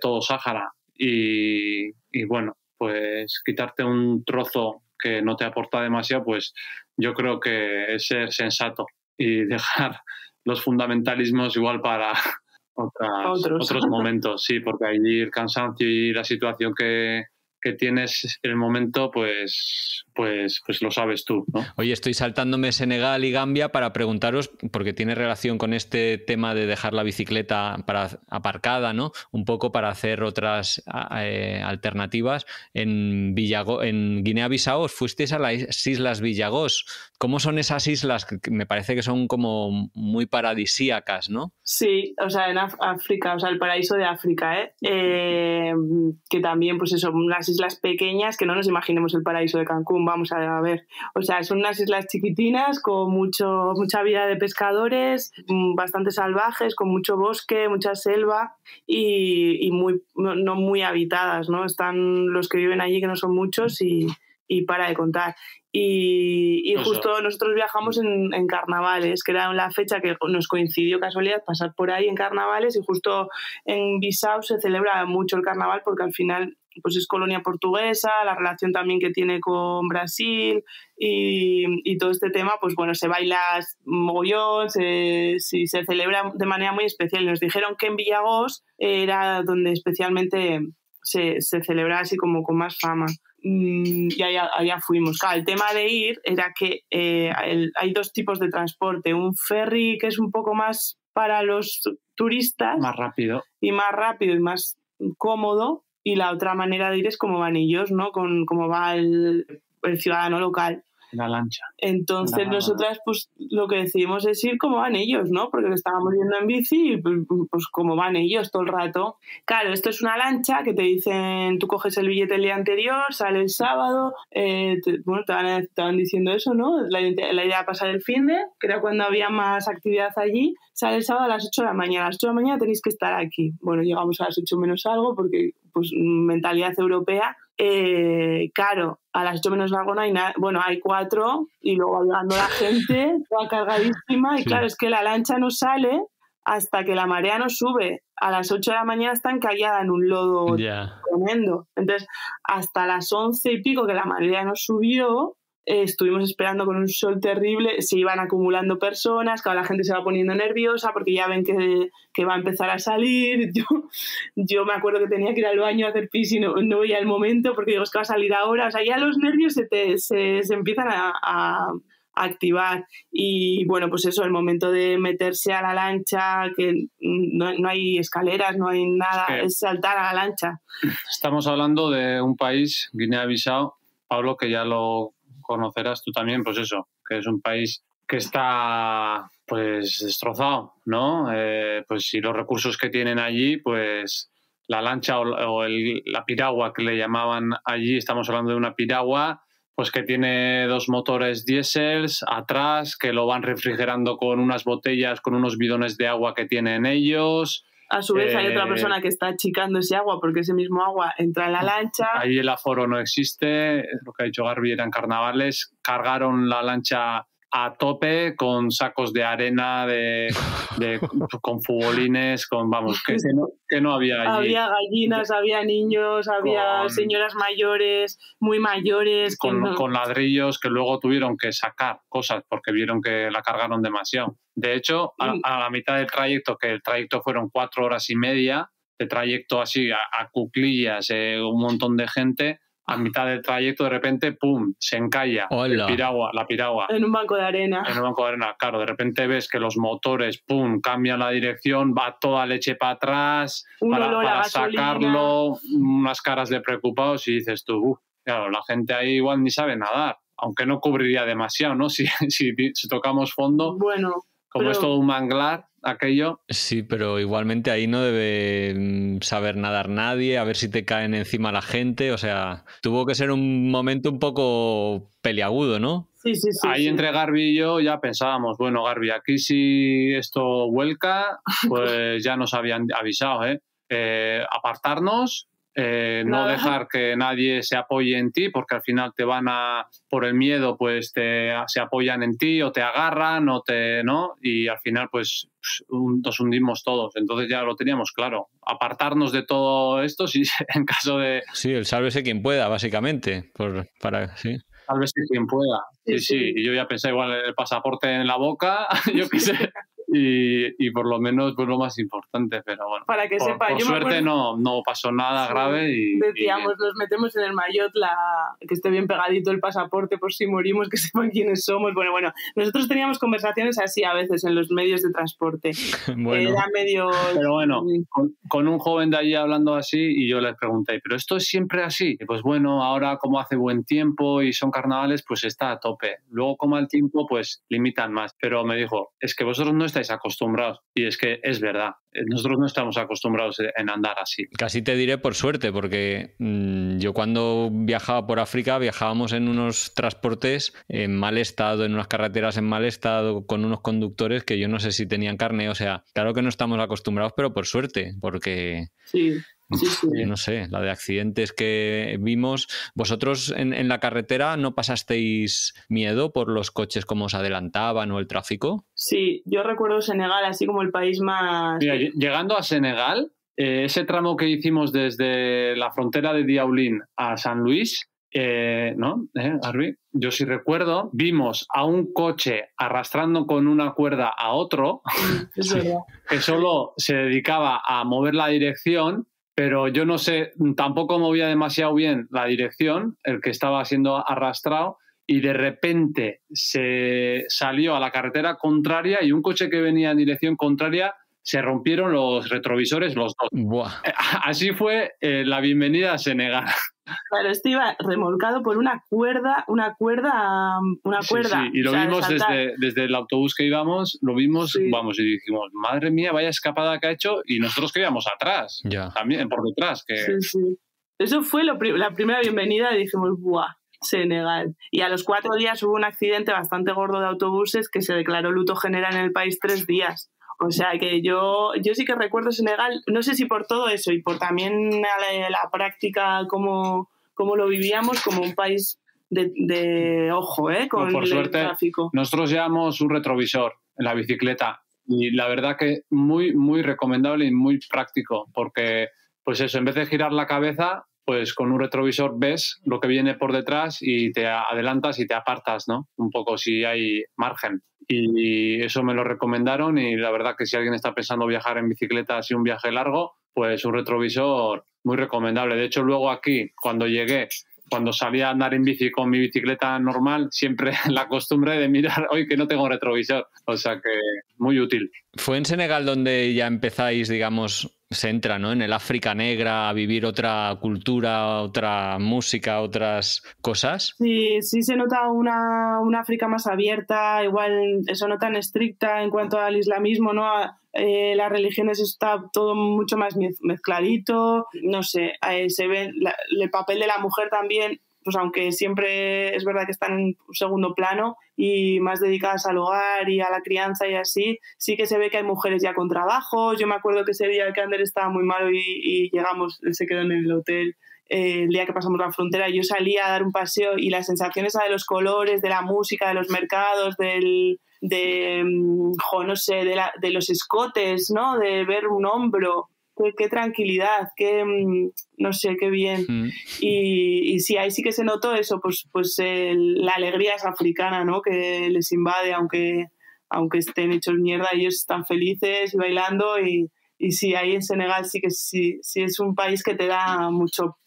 todo Sáhara. Y bueno, pues quitarte un trozo que no te aporta demasiado, pues yo creo que es ser sensato y dejar los fundamentalismos igual para otros momentos. Sí, porque allí el cansancio y la situación que tienes en el momento, pues lo sabes tú, ¿no? Oye, estoy saltándome Senegal y Gambia para preguntaros, porque tiene relación con este tema de dejar la bicicleta aparcada, ¿no? Un poco para hacer otras alternativas. En Guinea-Bissau os fuisteis a las Islas Villagós. ¿Cómo son esas islas? Que me parece que son como muy paradisíacas, ¿no? Sí, o sea, en África, o sea, el paraíso de África, que también, pues eso, unas islas pequeñas, que no nos imaginemos el paraíso de Cancún, vamos a ver. O sea, son unas islas chiquitinas con mucha vida de pescadores, bastante salvajes, con mucho bosque, mucha selva y no muy habitadas, ¿no? Están los que viven allí, que no son muchos, y y para de contar. Y justo nosotros viajamos en carnavales, que era la fecha que nos coincidió casualidad pasar por ahí en carnavales, y justo en Bissau se celebra mucho el carnaval porque al final pues es colonia portuguesa, la relación también que tiene con Brasil y todo este tema, pues bueno, se baila mogollón, se celebra de manera muy especial. Y nos dijeron que en Villagós era donde especialmente se celebraba así como con más fama. Y allá fuimos. Claro, el tema de ir era que hay dos tipos de transporte. Un ferry que es un poco más para los turistas. Más rápido. Y más cómodo. Y la otra manera de ir es como van ellos, ¿no? Como va el ciudadano local. La lancha. Entonces nosotras pues lo que decidimos es ir como van ellos, ¿no? Porque estábamos yendo en bici y pues como van ellos todo el rato. Claro, esto es una lancha que te dicen, tú coges el billete el día anterior, sale el sábado, te van diciendo eso, ¿no? La idea de pasar el finde, que era cuando había más actividad allí, sale el sábado a las 8 de la mañana. A las 8 de la mañana tenéis que estar aquí. Bueno, llegamos a las 8 menos algo porque pues mentalidad europea. Claro, a las 8 menos algo no hay nada, bueno, hay 4 y luego va llegando la gente, toda cargadísima, y claro, es que la lancha no sale hasta que la marea no sube. A las 8 de la mañana está encallada en un lodo tremendo. Entonces, hasta las 11 y pico que la marea no subió, estuvimos esperando con un sol terrible, se iban acumulando personas, cada la gente se va poniendo nerviosa porque ya ven que va a empezar a salir. Yo me acuerdo que tenía que ir al baño a hacer pis y no veía el momento porque digo, es que va a salir ahora. O sea, ya los nervios se empiezan a activar. Y bueno, pues eso, el momento de meterse a la lancha, que no hay escaleras, no hay nada, es saltar a la lancha. Estamos hablando de un país, Guinea-Bissau, Pablo, que ya lo conocerás tú también, pues eso, que es un país que está pues destrozado, ¿no? Pues y los recursos que tienen allí, pues la lancha o la piragua que le llamaban allí, estamos hablando de una piragua, pues que tiene 2 motores diésels atrás, que lo van refrigerando con unas botellas, con unos bidones de agua que tienen ellos. A su vez hay otra persona que está achicando ese agua porque ese mismo agua entra en la lancha. Ahí el aforo no existe, lo que ha dicho Garbi eran carnavales, cargaron la lancha a tope con sacos de arena, con futbolines, que no había allí. Había gallinas, había niños, había señoras mayores, muy mayores. Con ladrillos que luego tuvieron que sacar cosas porque vieron que la cargaron demasiado. De hecho, a la mitad del trayecto, que el trayecto fueron 4 horas y media, de trayecto así a cuclillas, un montón de gente, a mitad del trayecto de repente, ¡pum!, se encalla la piragua. En un banco de arena. Claro, de repente ves que los motores, ¡pum!, cambian la dirección, va toda leche para atrás, para sacarlo, unas caras de preocupados y dices tú, claro, la gente ahí igual ni sabe nadar, aunque no cubriría demasiado, ¿no? Si tocamos fondo. Bueno. Como es todo un manglar, aquello. Sí, pero igualmente ahí no debe saber nadar nadie, a ver si te caen encima la gente. O sea, tuvo que ser un momento un poco peliagudo, ¿no? Sí. Ahí entre Garbi y yo ya pensábamos, bueno, Garbi, aquí si esto vuelca, pues ya nos habían avisado, apartarnos. No dejar que nadie se apoye en ti porque al final te van por el miedo pues se apoyan en ti o te agarran ¿no? Y al final pues nos hundimos todos. Entonces ya lo teníamos claro, apartarnos de todo esto si en caso de... Sí, el sálvese quien pueda, básicamente, sí. Sálvese quien pueda. Sí. Y yo ya pensé igual el pasaporte en la boca, yo qué sé. Y por lo menos pues lo más importante, pero bueno, para que sepa, por suerte no pasó nada grave decíamos, nos metemos en el maillot que esté bien pegadito el pasaporte por si morimos, que sepan quiénes somos. Bueno, nosotros teníamos conversaciones así a veces en los medios de transporte. Era medio... Pero bueno, con un joven de allí hablando así y yo les pregunté, ¿pero esto es siempre así? Y pues bueno, ahora como hace buen tiempo y son carnavales, pues está a tope. Luego como al tiempo, pues limitan más. Pero me dijo, es que vosotros no estáis acostumbrados. Y es que es verdad, nosotros no estamos acostumbrados en andar así. Casi te diré por suerte, porque yo cuando viajaba por África viajábamos en unos transportes en mal estado, en unas carreteras en mal estado, con unos conductores que yo no sé si tenían carné. O sea, claro que no estamos acostumbrados, pero por suerte, porque... Sí. Sí, sí. No sé, la de accidentes que vimos. ¿Vosotros en la carretera no pasasteis miedo por los coches como os adelantaban o el tráfico? Sí, yo recuerdo Senegal así como el país más... Mira, llegando a Senegal, ese tramo que hicimos desde la frontera de Diaoulin a San Luis, ¿no? Harvey, yo sí recuerdo, vimos a un coche arrastrando con una cuerda a otro, Es verdad. que solo se dedicaba a mover la dirección, pero yo no sé, tampoco movía demasiado bien la dirección, el que estaba siendo arrastrado, y de repente se salió a la carretera contraria y un coche que venía en dirección contraria se rompieron los retrovisores los dos. Buah. Así fue la bienvenida a Senegal. Claro, este iba remolcado por una cuerda. Sí, y lo vimos desde el autobús que íbamos, lo vimos, vamos, y dijimos, madre mía, vaya escapada que ha hecho, y nosotros que íbamos atrás, también por detrás. Sí. Eso fue la primera bienvenida y dijimos, ¡buah! Senegal. Y a los 4 días hubo un accidente bastante gordo de autobuses que se declaró luto general en el país 3 días. O sea que yo sí que recuerdo Senegal, no sé si por todo eso y por también la práctica, cómo lo vivíamos, como un país de ojo, con por suerte, el tráfico. Nosotros llevamos un retrovisor en la bicicleta y la verdad que muy, muy recomendable y muy práctico porque, pues eso, en vez de girar la cabeza, pues con un retrovisor ves lo que viene por detrás y te adelantas y te apartas, ¿no? Un poco si hay margen. Y eso me lo recomendaron y la verdad que si alguien está pensando viajar en bicicleta así un viaje largo, pues un retrovisor muy recomendable. De hecho, luego aquí, cuando llegué, cuando salí a andar en bici con mi bicicleta normal, siempre la costumbre de mirar, hoy que no tengo retrovisor. O sea que muy útil. ¿Fue en Senegal donde ya empezáis, digamos, se entra, ¿no?, en el África negra a vivir otra cultura, otra música, otras cosas? Sí se nota una África más abierta, igual eso no tan estricta en cuanto al islamismo, ¿no? Las religiones está todo mucho más mezcladito, no sé, se ve el papel de la mujer también, pues aunque siempre es verdad que están en segundo plano y más dedicadas al hogar y a la crianza y así, sí que se ve que hay mujeres ya con trabajos. Yo me acuerdo que ese día que Ander estaba muy malo y llegamos, él se quedó en el hotel el día que pasamos la frontera, yo salí a dar un paseo y las sensaciones de los colores, de la música, de los mercados, no sé, de los escotes, ¿no? De ver un hombro. Qué tranquilidad, no sé, qué bien. Y sí, ahí sí que se notó eso, pues la alegría es africana, ¿no? Que les invade, aunque estén hechos mierda, ellos están felices y bailando y sí, ahí en Senegal sí que sí es un país que te da mucho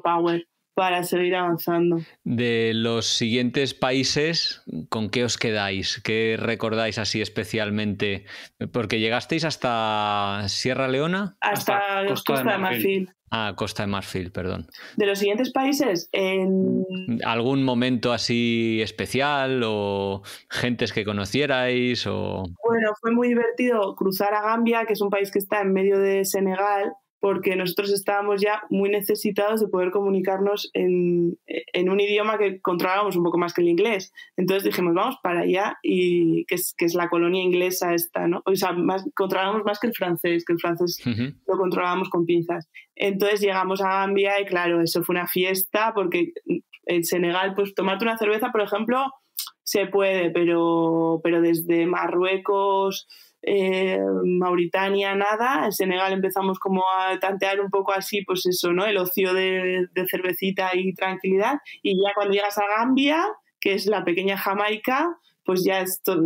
power para seguir avanzando. De los siguientes países, ¿con qué os quedáis? ¿Qué recordáis así especialmente? Porque llegasteis hasta Sierra Leona. Hasta Costa de Marfil. Ah, Costa de Marfil, perdón. De los siguientes países, ¿algún momento así especial o gentes que conocierais? Bueno, fue muy divertido cruzar a Gambia, que es un país que está en medio de Senegal, porque nosotros estábamos ya muy necesitados de poder comunicarnos en un idioma que controlábamos un poco más que el inglés. Entonces dijimos, vamos para allá, y que es la colonia inglesa esta, ¿no? O sea, controlábamos más que el francés lo controlábamos con pinzas. Entonces llegamos a Gambia y claro, eso fue una fiesta, porque en Senegal, pues tomarte una cerveza, por ejemplo, se puede, pero desde Marruecos... Mauritania nada, en Senegal empezamos como a tantear un poco así, pues eso, ¿no? El ocio de cervecita y tranquilidad, y ya cuando llegas a Gambia, que es la pequeña Jamaica, pues ya es todo,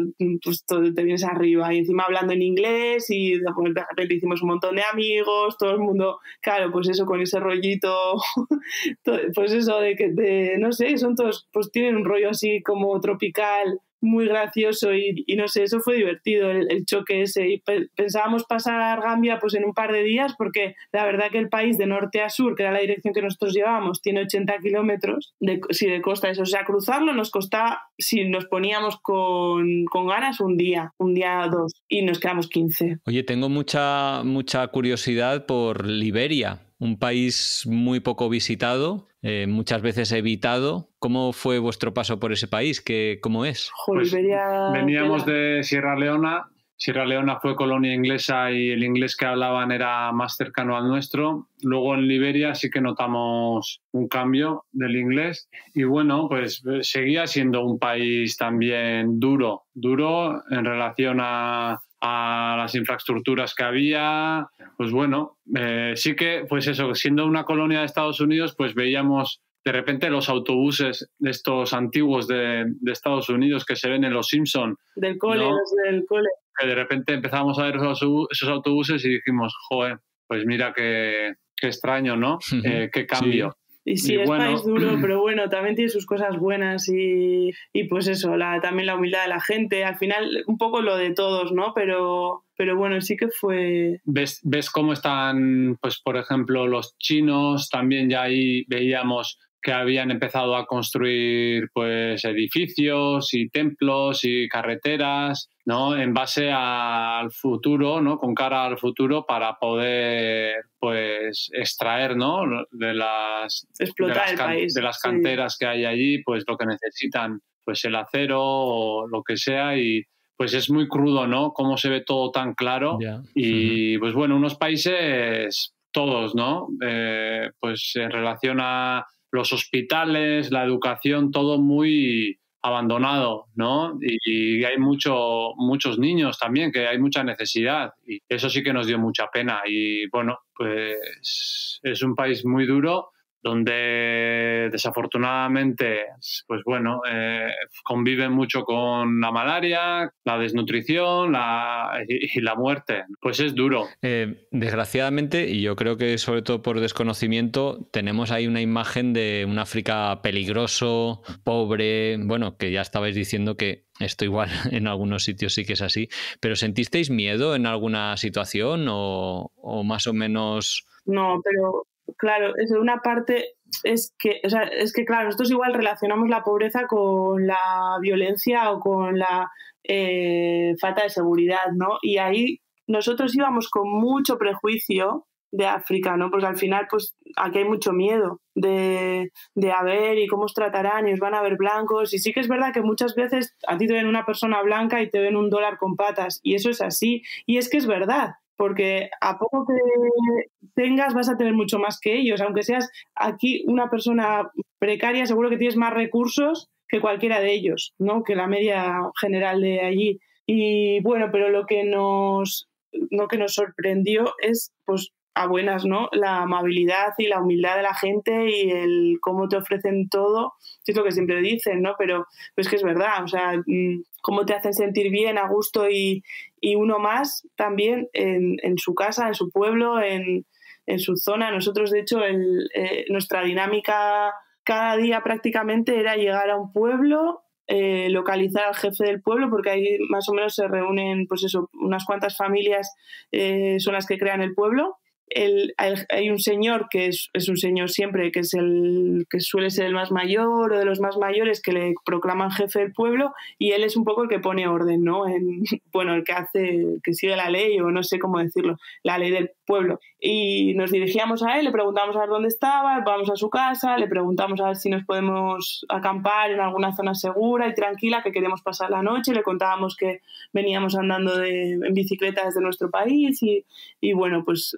te vienes arriba, y encima hablando en inglés, y de repente hicimos un montón de amigos, todo el mundo, claro, pues eso, con ese rollito, pues eso no sé, son todos, pues tienen un rollo así como tropical, muy gracioso y no sé, eso fue divertido, el choque ese. Y pensábamos pasar Gambia pues en un par de días, porque la verdad que el país de norte a sur, que era la dirección que nosotros llevábamos, tiene 80 kilómetros de costa. Eso, o sea, cruzarlo nos costaba, si nos poníamos con ganas, un día o dos, y nos quedamos 15. Oye, tengo mucha curiosidad por Liberia, un país muy poco visitado, muchas veces evitado. ¿Cómo fue vuestro paso por ese país? ¿Cómo es? Pues veníamos de Sierra Leona Sierra Leona fue colonia inglesa y el inglés que hablaban era más cercano al nuestro. Luego en Liberia sí que notamos un cambio del inglés y bueno, pues seguía siendo un país también duro en relación a las infraestructuras que había. Pues bueno, sí que, pues eso, siendo una colonia de Estados Unidos, pues veíamos de repente los autobuses de estos antiguos de Estados Unidos que se ven en Los Simpson. Del cole, ¿no? los del cole. Que de repente empezamos a ver esos autobuses y dijimos, joder, pues mira qué extraño, ¿no? Qué cambio. Sí. Y sí, es bueno, país duro, pero bueno, también tiene sus cosas buenas y pues eso, también la humildad de la gente, al final un poco lo de todos, ¿no? Pero bueno, sí que fue... ¿Ves cómo están, pues por ejemplo, los chinos? También ya ahí veíamos que habían empezado a construir pues edificios y templos y carreteras, ¿no? En base al futuro, ¿no? Con cara al futuro para poder pues extraer, ¿no? Explotar el país. De las canteras que hay allí, pues lo que necesitan, pues el acero o lo que sea, y pues es muy crudo, ¿no? Cómo se ve todo tan claro. Y pues bueno, unos países todos, ¿no? Pues en relación a los hospitales, la educación, todo muy abandonado, ¿no? Y hay muchos niños también, que hay mucha necesidad, y eso sí que nos dio mucha pena. Y bueno, pues es un país muy duro donde desafortunadamente, pues bueno, conviven mucho con la malaria, la desnutrición y la muerte. Pues es duro. Desgraciadamente, y yo creo que sobre todo por desconocimiento, tenemos ahí una imagen de un África peligroso, pobre, bueno, que ya estabais diciendo que esto igual en algunos sitios sí que es así, pero ¿sentisteis miedo en alguna situación o más o menos...? No, pero... Claro, eso de una parte es que claro, nosotros igual relacionamos la pobreza con la violencia o con la falta de seguridad, ¿no? Y ahí nosotros íbamos con mucho prejuicio de África, ¿no? Porque al final, pues aquí hay mucho miedo de a ver y cómo os tratarán y os van a ver blancos. Y sí que es verdad que muchas veces a ti te ven una persona blanca y te ven un dólar con patas, y eso es así. Y es que es verdad. Porque a poco que tengas vas a tener mucho más que ellos. Aunque seas aquí una persona precaria, seguro que tienes más recursos que cualquiera de ellos, ¿no? Que la media general de allí. Y bueno, pero lo que nos sorprendió es, pues, a buenas, ¿no? La amabilidad y la humildad de la gente y el cómo te ofrecen todo. Es lo que siempre dicen, ¿no? Pero es que es verdad, o sea, cómo te hacen sentir bien, a gusto y uno más también en su casa, en su pueblo, en su zona. Nosotros, de hecho, nuestra dinámica cada día prácticamente era llegar a un pueblo, localizar al jefe del pueblo, porque ahí más o menos se reúnen, pues eso, unas cuantas familias son las que crean el pueblo. Hay un señor que es un señor siempre, que es el que suele ser el más mayor o de los más mayores, que le proclaman jefe del pueblo, y él es un poco el que pone orden, ¿no? Bueno, el que hace, que sigue la ley, o no sé cómo decirlo, la ley del pueblo. Y nos dirigíamos a él, le preguntamos a ver dónde estaba, vamos a su casa, le preguntamos a ver si nos podemos acampar en alguna zona segura y tranquila, que queremos pasar la noche, le contábamos que veníamos andando en bicicleta desde nuestro país y bueno, pues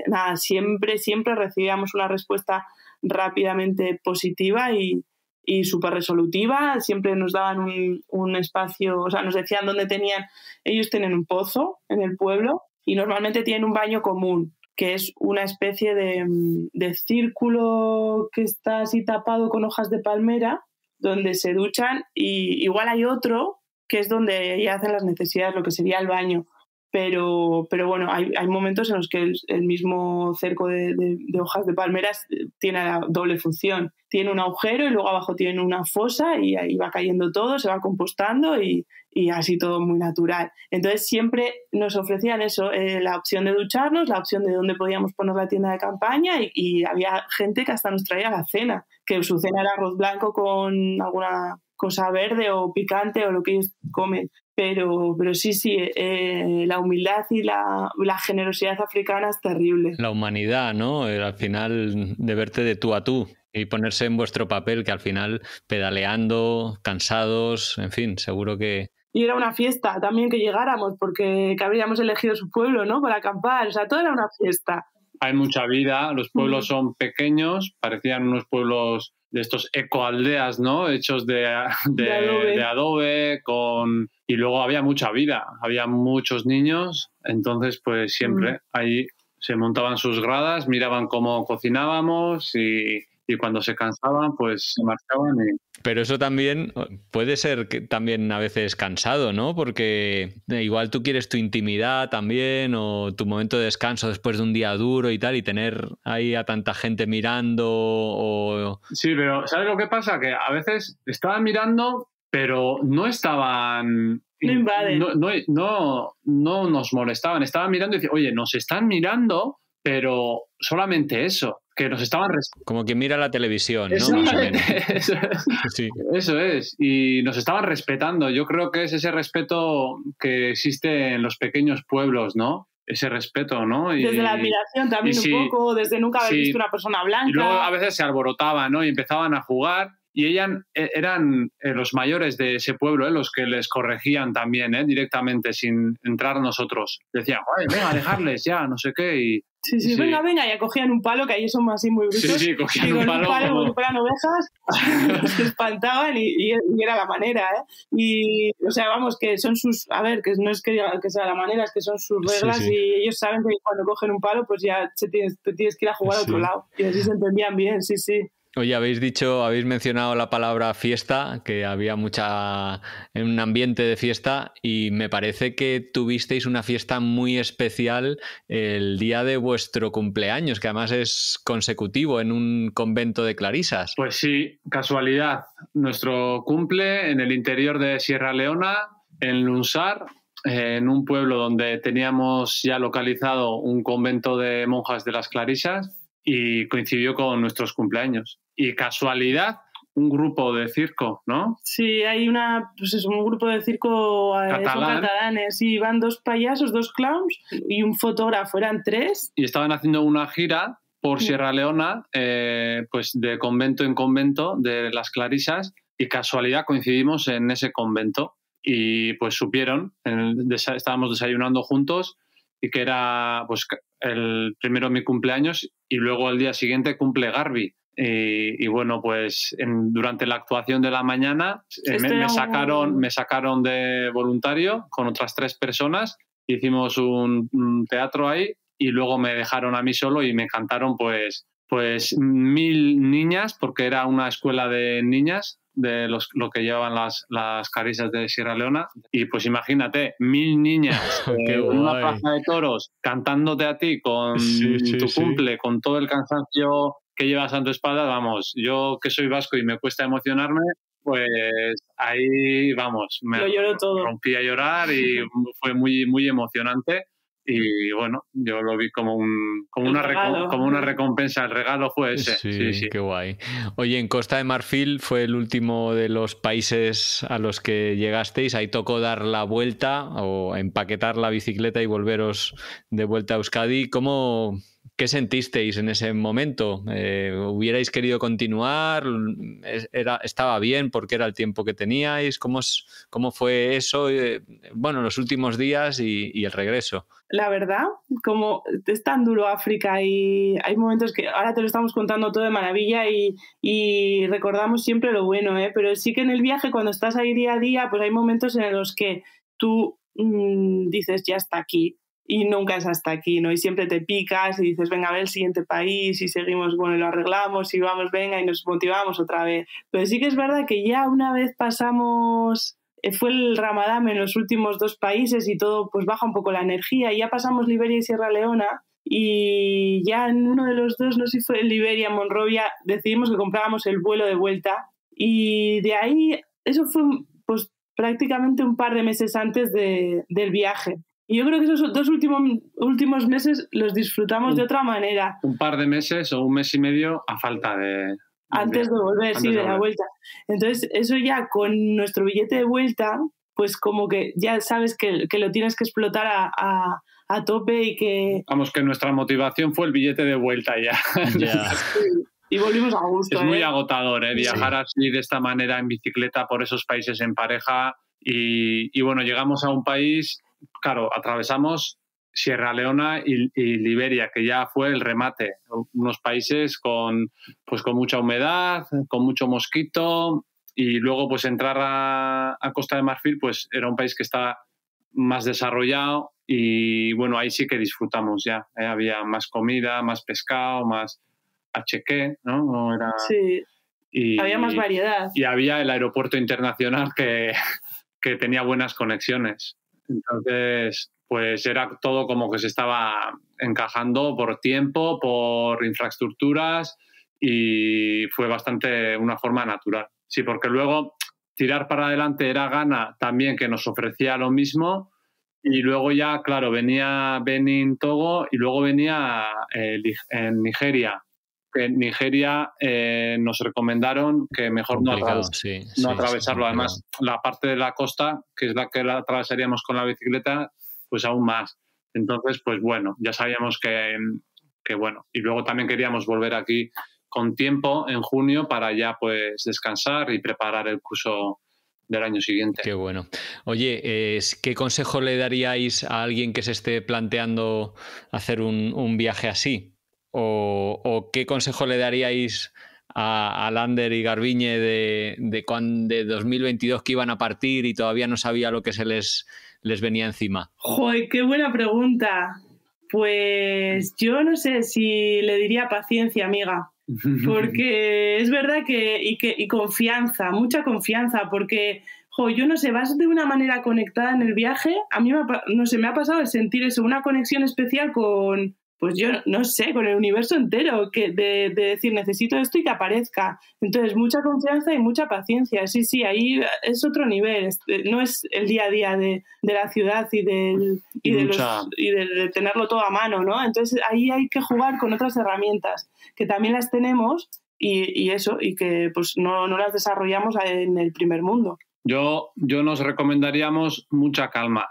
nada, siempre recibíamos una respuesta rápidamente positiva y súper resolutiva. Siempre nos daban un espacio, o sea, nos decían dónde tenían. Ellos tienen un pozo en el pueblo y normalmente tienen un baño común, que es una especie de círculo que está así tapado con hojas de palmera, donde se duchan, y igual hay otro que es donde ya hacen las necesidades, lo que sería el baño. Pero bueno, hay momentos en los que el mismo cerco de hojas de palmeras tiene la doble función. Tiene un agujero y luego abajo tiene una fosa y ahí va cayendo todo, se va compostando y así todo muy natural. Entonces siempre nos ofrecían eso, la opción de ducharnos, la opción de dónde podíamos poner la tienda de campaña y había gente que hasta nos traía la cena, que su cena era arroz blanco con alguna cosa verde o picante o lo que ellos comen. Pero sí, la humildad y la generosidad africana es terrible. La humanidad, ¿no? Al final de verte de tú a tú y ponerse en vuestro papel, que al final pedaleando, cansados, en fin, seguro que Y era una fiesta también que llegáramos, porque que habíamos elegido su pueblo, ¿no? Para acampar, o sea, todo era una fiesta. Hay mucha vida, los pueblos son pequeños, parecían unos pueblos de estos ecoaldeas, ¿no? Hechos de adobe y luego había mucha vida, había muchos niños, entonces pues siempre ahí se montaban sus gradas, miraban cómo cocinábamos y cuando se cansaban pues se marchaban. Pero eso también puede ser que también a veces cansado, ¿no? Porque igual tú quieres tu intimidad también o tu momento de descanso después de un día duro y tal, y tener ahí a tanta gente mirando o... Sí, pero ¿sabes lo que pasa? Que a veces estaban mirando, pero no estaban... No invaden. No nos molestaban, estaban mirando y decían, oye, nos están mirando, pero solamente eso, que nos estaban... Como que mira la televisión, ¿no? Eso, Más o menos. Sí. Eso es, y nos estaban respetando. Yo creo que es ese respeto que existe en los pequeños pueblos, ¿no? Ese respeto, ¿no? Desde la admiración también un poco, desde nunca haber visto una persona blanca. Y luego a veces se alborotaban, ¿no? Y empezaban a jugar. Y eran los mayores de ese pueblo, los que les corregían también, directamente, sin entrar nosotros. Decían, venga, dejarles ya, no sé qué. Y, sí, venga, ya cogían un palo, que ahí son así muy brutos. Sí, cogían un palo como si fueran ovejas, se espantaban y era la manera, ¿eh? Y, o sea, vamos, que son sus... A ver, que no es que sea la manera, es que son sus reglas y ellos saben que cuando cogen un palo, pues ya te tienes que ir a jugar a otro lado. Y así se entendían bien, sí. Oye, habéis mencionado la palabra fiesta, que había en un ambiente de fiesta, y me parece que tuvisteis una fiesta muy especial el día de vuestro cumpleaños, que además es consecutivo en un convento de clarisas. Pues sí, casualidad. Nuestro cumple en el interior de Sierra Leona, en Lunsar, en un pueblo donde teníamos ya localizado un convento de monjas de las clarisas, y coincidió con nuestros cumpleaños. Y casualidad, un grupo de circo, ¿no? Sí, hay un grupo de circo catalanes, y van 2 payasos, 2 clowns y un fotógrafo, eran 3. Y estaban haciendo una gira por Sierra Leona, pues de convento en convento de las clarisas, y casualidad coincidimos en ese convento. Y pues supieron, estábamos desayunando juntos, y que era pues el primero mi cumpleaños y luego el día siguiente cumple Garbi. Y bueno, pues durante la actuación de la mañana me sacaron de voluntario con otras 3 personas, hicimos un teatro ahí y luego me dejaron a mí solo y me cantaron pues 1000 niñas, porque era una escuela de niñas de lo que llevaban las clarisas de Sierra Leona, y pues imagínate, 1000 niñas en una plaza de toros cantándote a ti con tu cumple, con todo el cansancio que llevas a tu espalda. Vamos, yo que soy vasco y me cuesta emocionarme, pues ahí vamos, lo lloro todo. Rompí a llorar y fue muy, muy emocionante. Y bueno, yo lo vi como una recompensa. El regalo fue ese. Sí, qué guay. Oye, en Costa de Marfil fue el último de los países a los que llegasteis. Ahí tocó dar la vuelta o empaquetar la bicicleta y volveros de vuelta a Euskadi. ¿Qué sentisteis en ese momento? ¿Hubierais querido continuar? ¿Estaba bien porque era el tiempo que teníais? ¿Cómo fue eso? Los últimos días y el regreso. La verdad, como es tan duro África y hay momentos que ahora te lo estamos contando todo de maravilla y recordamos siempre lo bueno, pero sí que en el viaje, cuando estás ahí día a día, pues hay momentos en los que tú dices ya está aquí. Y nunca es hasta aquí, ¿no? Y siempre te picas y dices, venga, a ver el siguiente país, y seguimos, lo arreglamos y vamos, venga, y nos motivamos otra vez. Pero sí que es verdad que ya una vez pasamos, fue el Ramadán en los últimos 2 países y todo, pues baja un poco la energía, y ya pasamos Liberia y Sierra Leona, y ya en uno de los 2, no sé si fue Liberia, Monrovia, decidimos que comprábamos el vuelo de vuelta, y de ahí, eso fue pues prácticamente un par de meses antes del viaje. Y yo creo que esos 2 últimos meses los disfrutamos de otra manera. Un par de meses o un mes y medio a falta de... Antes de volver, de la vuelta. Entonces, eso ya con nuestro billete de vuelta, pues como que ya sabes que lo tienes que explotar a tope y que... Vamos, que nuestra motivación fue el billete de vuelta ya. Sí. Y volvimos a gusto. Es muy agotador, viajar así de esta manera en bicicleta por esos países en pareja. Y bueno, llegamos a un país, claro, atravesamos Sierra Leona y Liberia, que ya fue el remate. Unos países con mucha humedad, con mucho mosquito, y luego pues entrar a Costa de Marfil pues era un país que está más desarrollado y bueno, ahí sí que disfrutamos ya. Había más comida, más pescado, más achequé, ¿no? No era... Sí, había más variedad. Y había el aeropuerto internacional que tenía buenas conexiones. Entonces, pues era todo como que se estaba encajando por tiempo, por infraestructuras y fue bastante una forma natural. Sí, porque luego tirar para adelante era Ghana también, que nos ofrecía lo mismo, y luego ya, claro, venía Benin, Togo, y luego venía en Nigeria. Que en Nigeria nos recomendaron que mejor no atravesarlo. Además, la parte de la costa, que es la que la atravesaríamos con la bicicleta, pues aún más. Entonces, pues bueno, ya sabíamos que bueno. Y luego también queríamos volver aquí con tiempo en junio para ya pues descansar y preparar el curso del año siguiente. Qué bueno. Oye, ¿qué consejo le daríais a alguien que se esté planteando hacer un viaje así? ¿O qué consejo le daríais a Lander y Garbiñe de 2022 que iban a partir y todavía no sabía lo que se les venía encima? ¡Joder, qué buena pregunta! Pues yo no sé si le diría paciencia, amiga. Porque es verdad y confianza, mucha confianza, porque yo no sé, vas de una manera conectada en el viaje. A mí me ha pasado el sentir eso, una conexión especial con, pues yo no sé, con el universo entero, de decir necesito esto y que aparezca. Entonces, mucha confianza y mucha paciencia. Sí, ahí es otro nivel. No es el día a día de la ciudad y de tenerlo todo a mano, ¿no? Entonces, ahí hay que jugar con otras herramientas que también las tenemos y que pues no las desarrollamos en el primer mundo. Yo nos recomendaríamos mucha calma,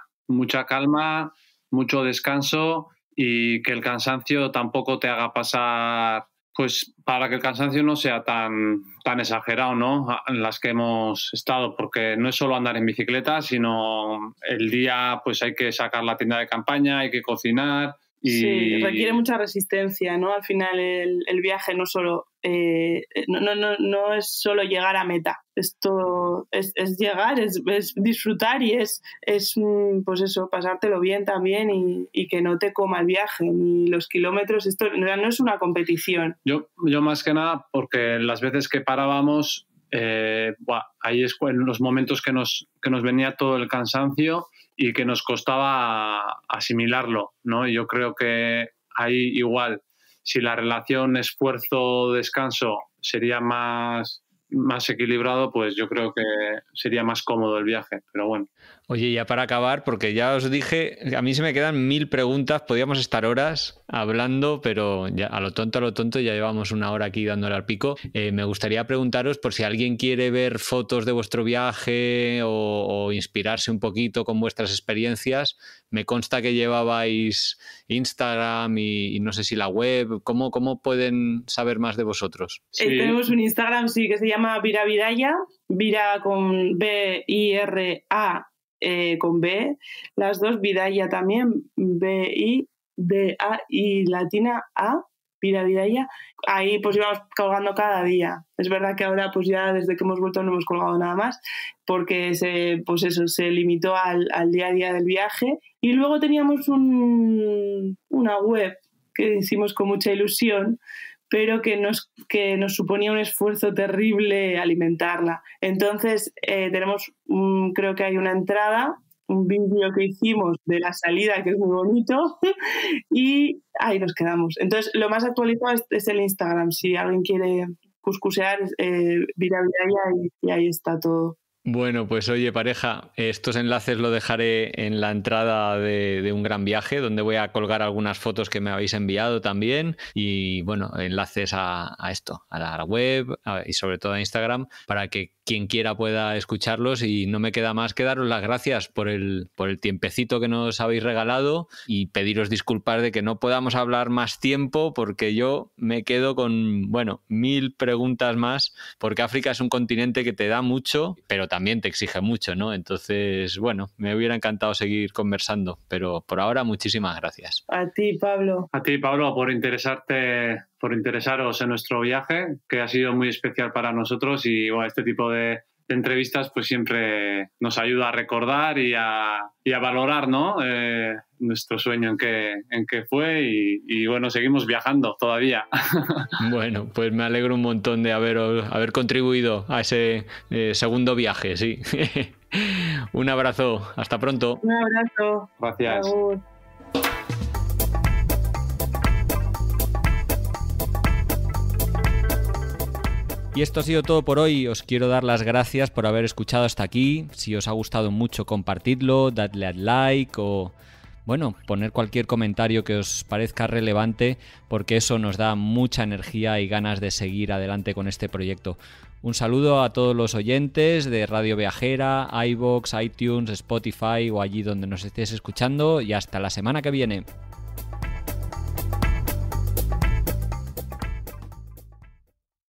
mucho descanso y que el cansancio tampoco te haga pasar, pues para que el cansancio no sea tan exagerado, ¿no? En las que hemos estado, porque no es solo andar en bicicleta, sino el día pues hay que sacar la tienda de campaña, hay que cocinar. Sí, requiere mucha resistencia, ¿no? Al final el viaje no solo no es solo llegar a meta. Esto es llegar, es disfrutar y es pues eso, pasártelo bien también y que no te coma el viaje ni los kilómetros. Esto no es una competición. Yo más que nada, porque las veces que parábamos, ahí es en los momentos que nos venía todo el cansancio y que nos costaba asimilarlo, ¿no? Y yo creo que ahí igual, si la relación esfuerzo-descanso sería más equilibrado, pues yo creo que sería más cómodo el viaje, pero bueno. Oye, ya para acabar, porque ya os dije, a mí se me quedan 1000 preguntas, podríamos estar horas hablando, pero ya a lo tonto, ya llevamos una hora aquí dándole al pico. Me gustaría preguntaros por si alguien quiere ver fotos de vuestro viaje o inspirarse un poquito con vuestras experiencias. Me consta que llevabais Instagram y no sé si la web. ¿Cómo pueden saber más de vosotros? Sí. Tenemos un Instagram, sí, que se llama Vira Vidaya, Vira con B-I-R-A con B, las dos, Vidaya también, B-I-D-A y latina A, Vira Vidaya. Ahí pues íbamos colgando cada día. Es verdad que ahora pues ya desde que hemos vuelto no hemos colgado nada más porque se limitó al día a día del viaje. Y luego teníamos una web que hicimos con mucha ilusión, pero que nos suponía un esfuerzo terrible alimentarla. Entonces, tenemos, creo que hay una entrada, un vídeo que hicimos de la salida, que es muy bonito, y ahí nos quedamos. Entonces, lo más actualizado es el Instagram. Si alguien quiere cuscusear, Vira Vidaya y ahí está todo. Bueno, pues oye, pareja, estos enlaces lo dejaré en la entrada de Un Gran Viaje, donde voy a colgar algunas fotos que me habéis enviado también y, bueno, enlaces a esto, a la web y sobre todo a Instagram, para que quien quiera pueda escucharlos. Y no me queda más que daros las gracias por el tiempecito que nos habéis regalado y pediros disculpas de que no podamos hablar más tiempo, porque yo me quedo con, 1000 preguntas más, porque África es un continente que te da mucho, pero también te exige mucho, ¿no? Entonces, bueno, me hubiera encantado seguir conversando, pero por ahora muchísimas gracias. A ti, Pablo. A ti, Pablo, por interesaros en nuestro viaje, que ha sido muy especial para nosotros, y bueno, este tipo de entrevistas pues siempre nos ayuda a recordar y a valorar, ¿no? Nuestro sueño en qué fue y bueno, seguimos viajando todavía. Bueno, pues me alegro un montón de haber contribuido a ese segundo viaje, sí. Un abrazo, hasta pronto. Un abrazo. Gracias. Agur. Y esto ha sido todo por hoy. Os quiero dar las gracias por haber escuchado hasta aquí. Si os ha gustado mucho, compartidlo, dadle al like o, bueno, poner cualquier comentario que os parezca relevante, porque eso nos da mucha energía y ganas de seguir adelante con este proyecto. Un saludo a todos los oyentes de Radio Viajera, iVoox, iTunes, Spotify o allí donde nos estéis escuchando, y hasta la semana que viene.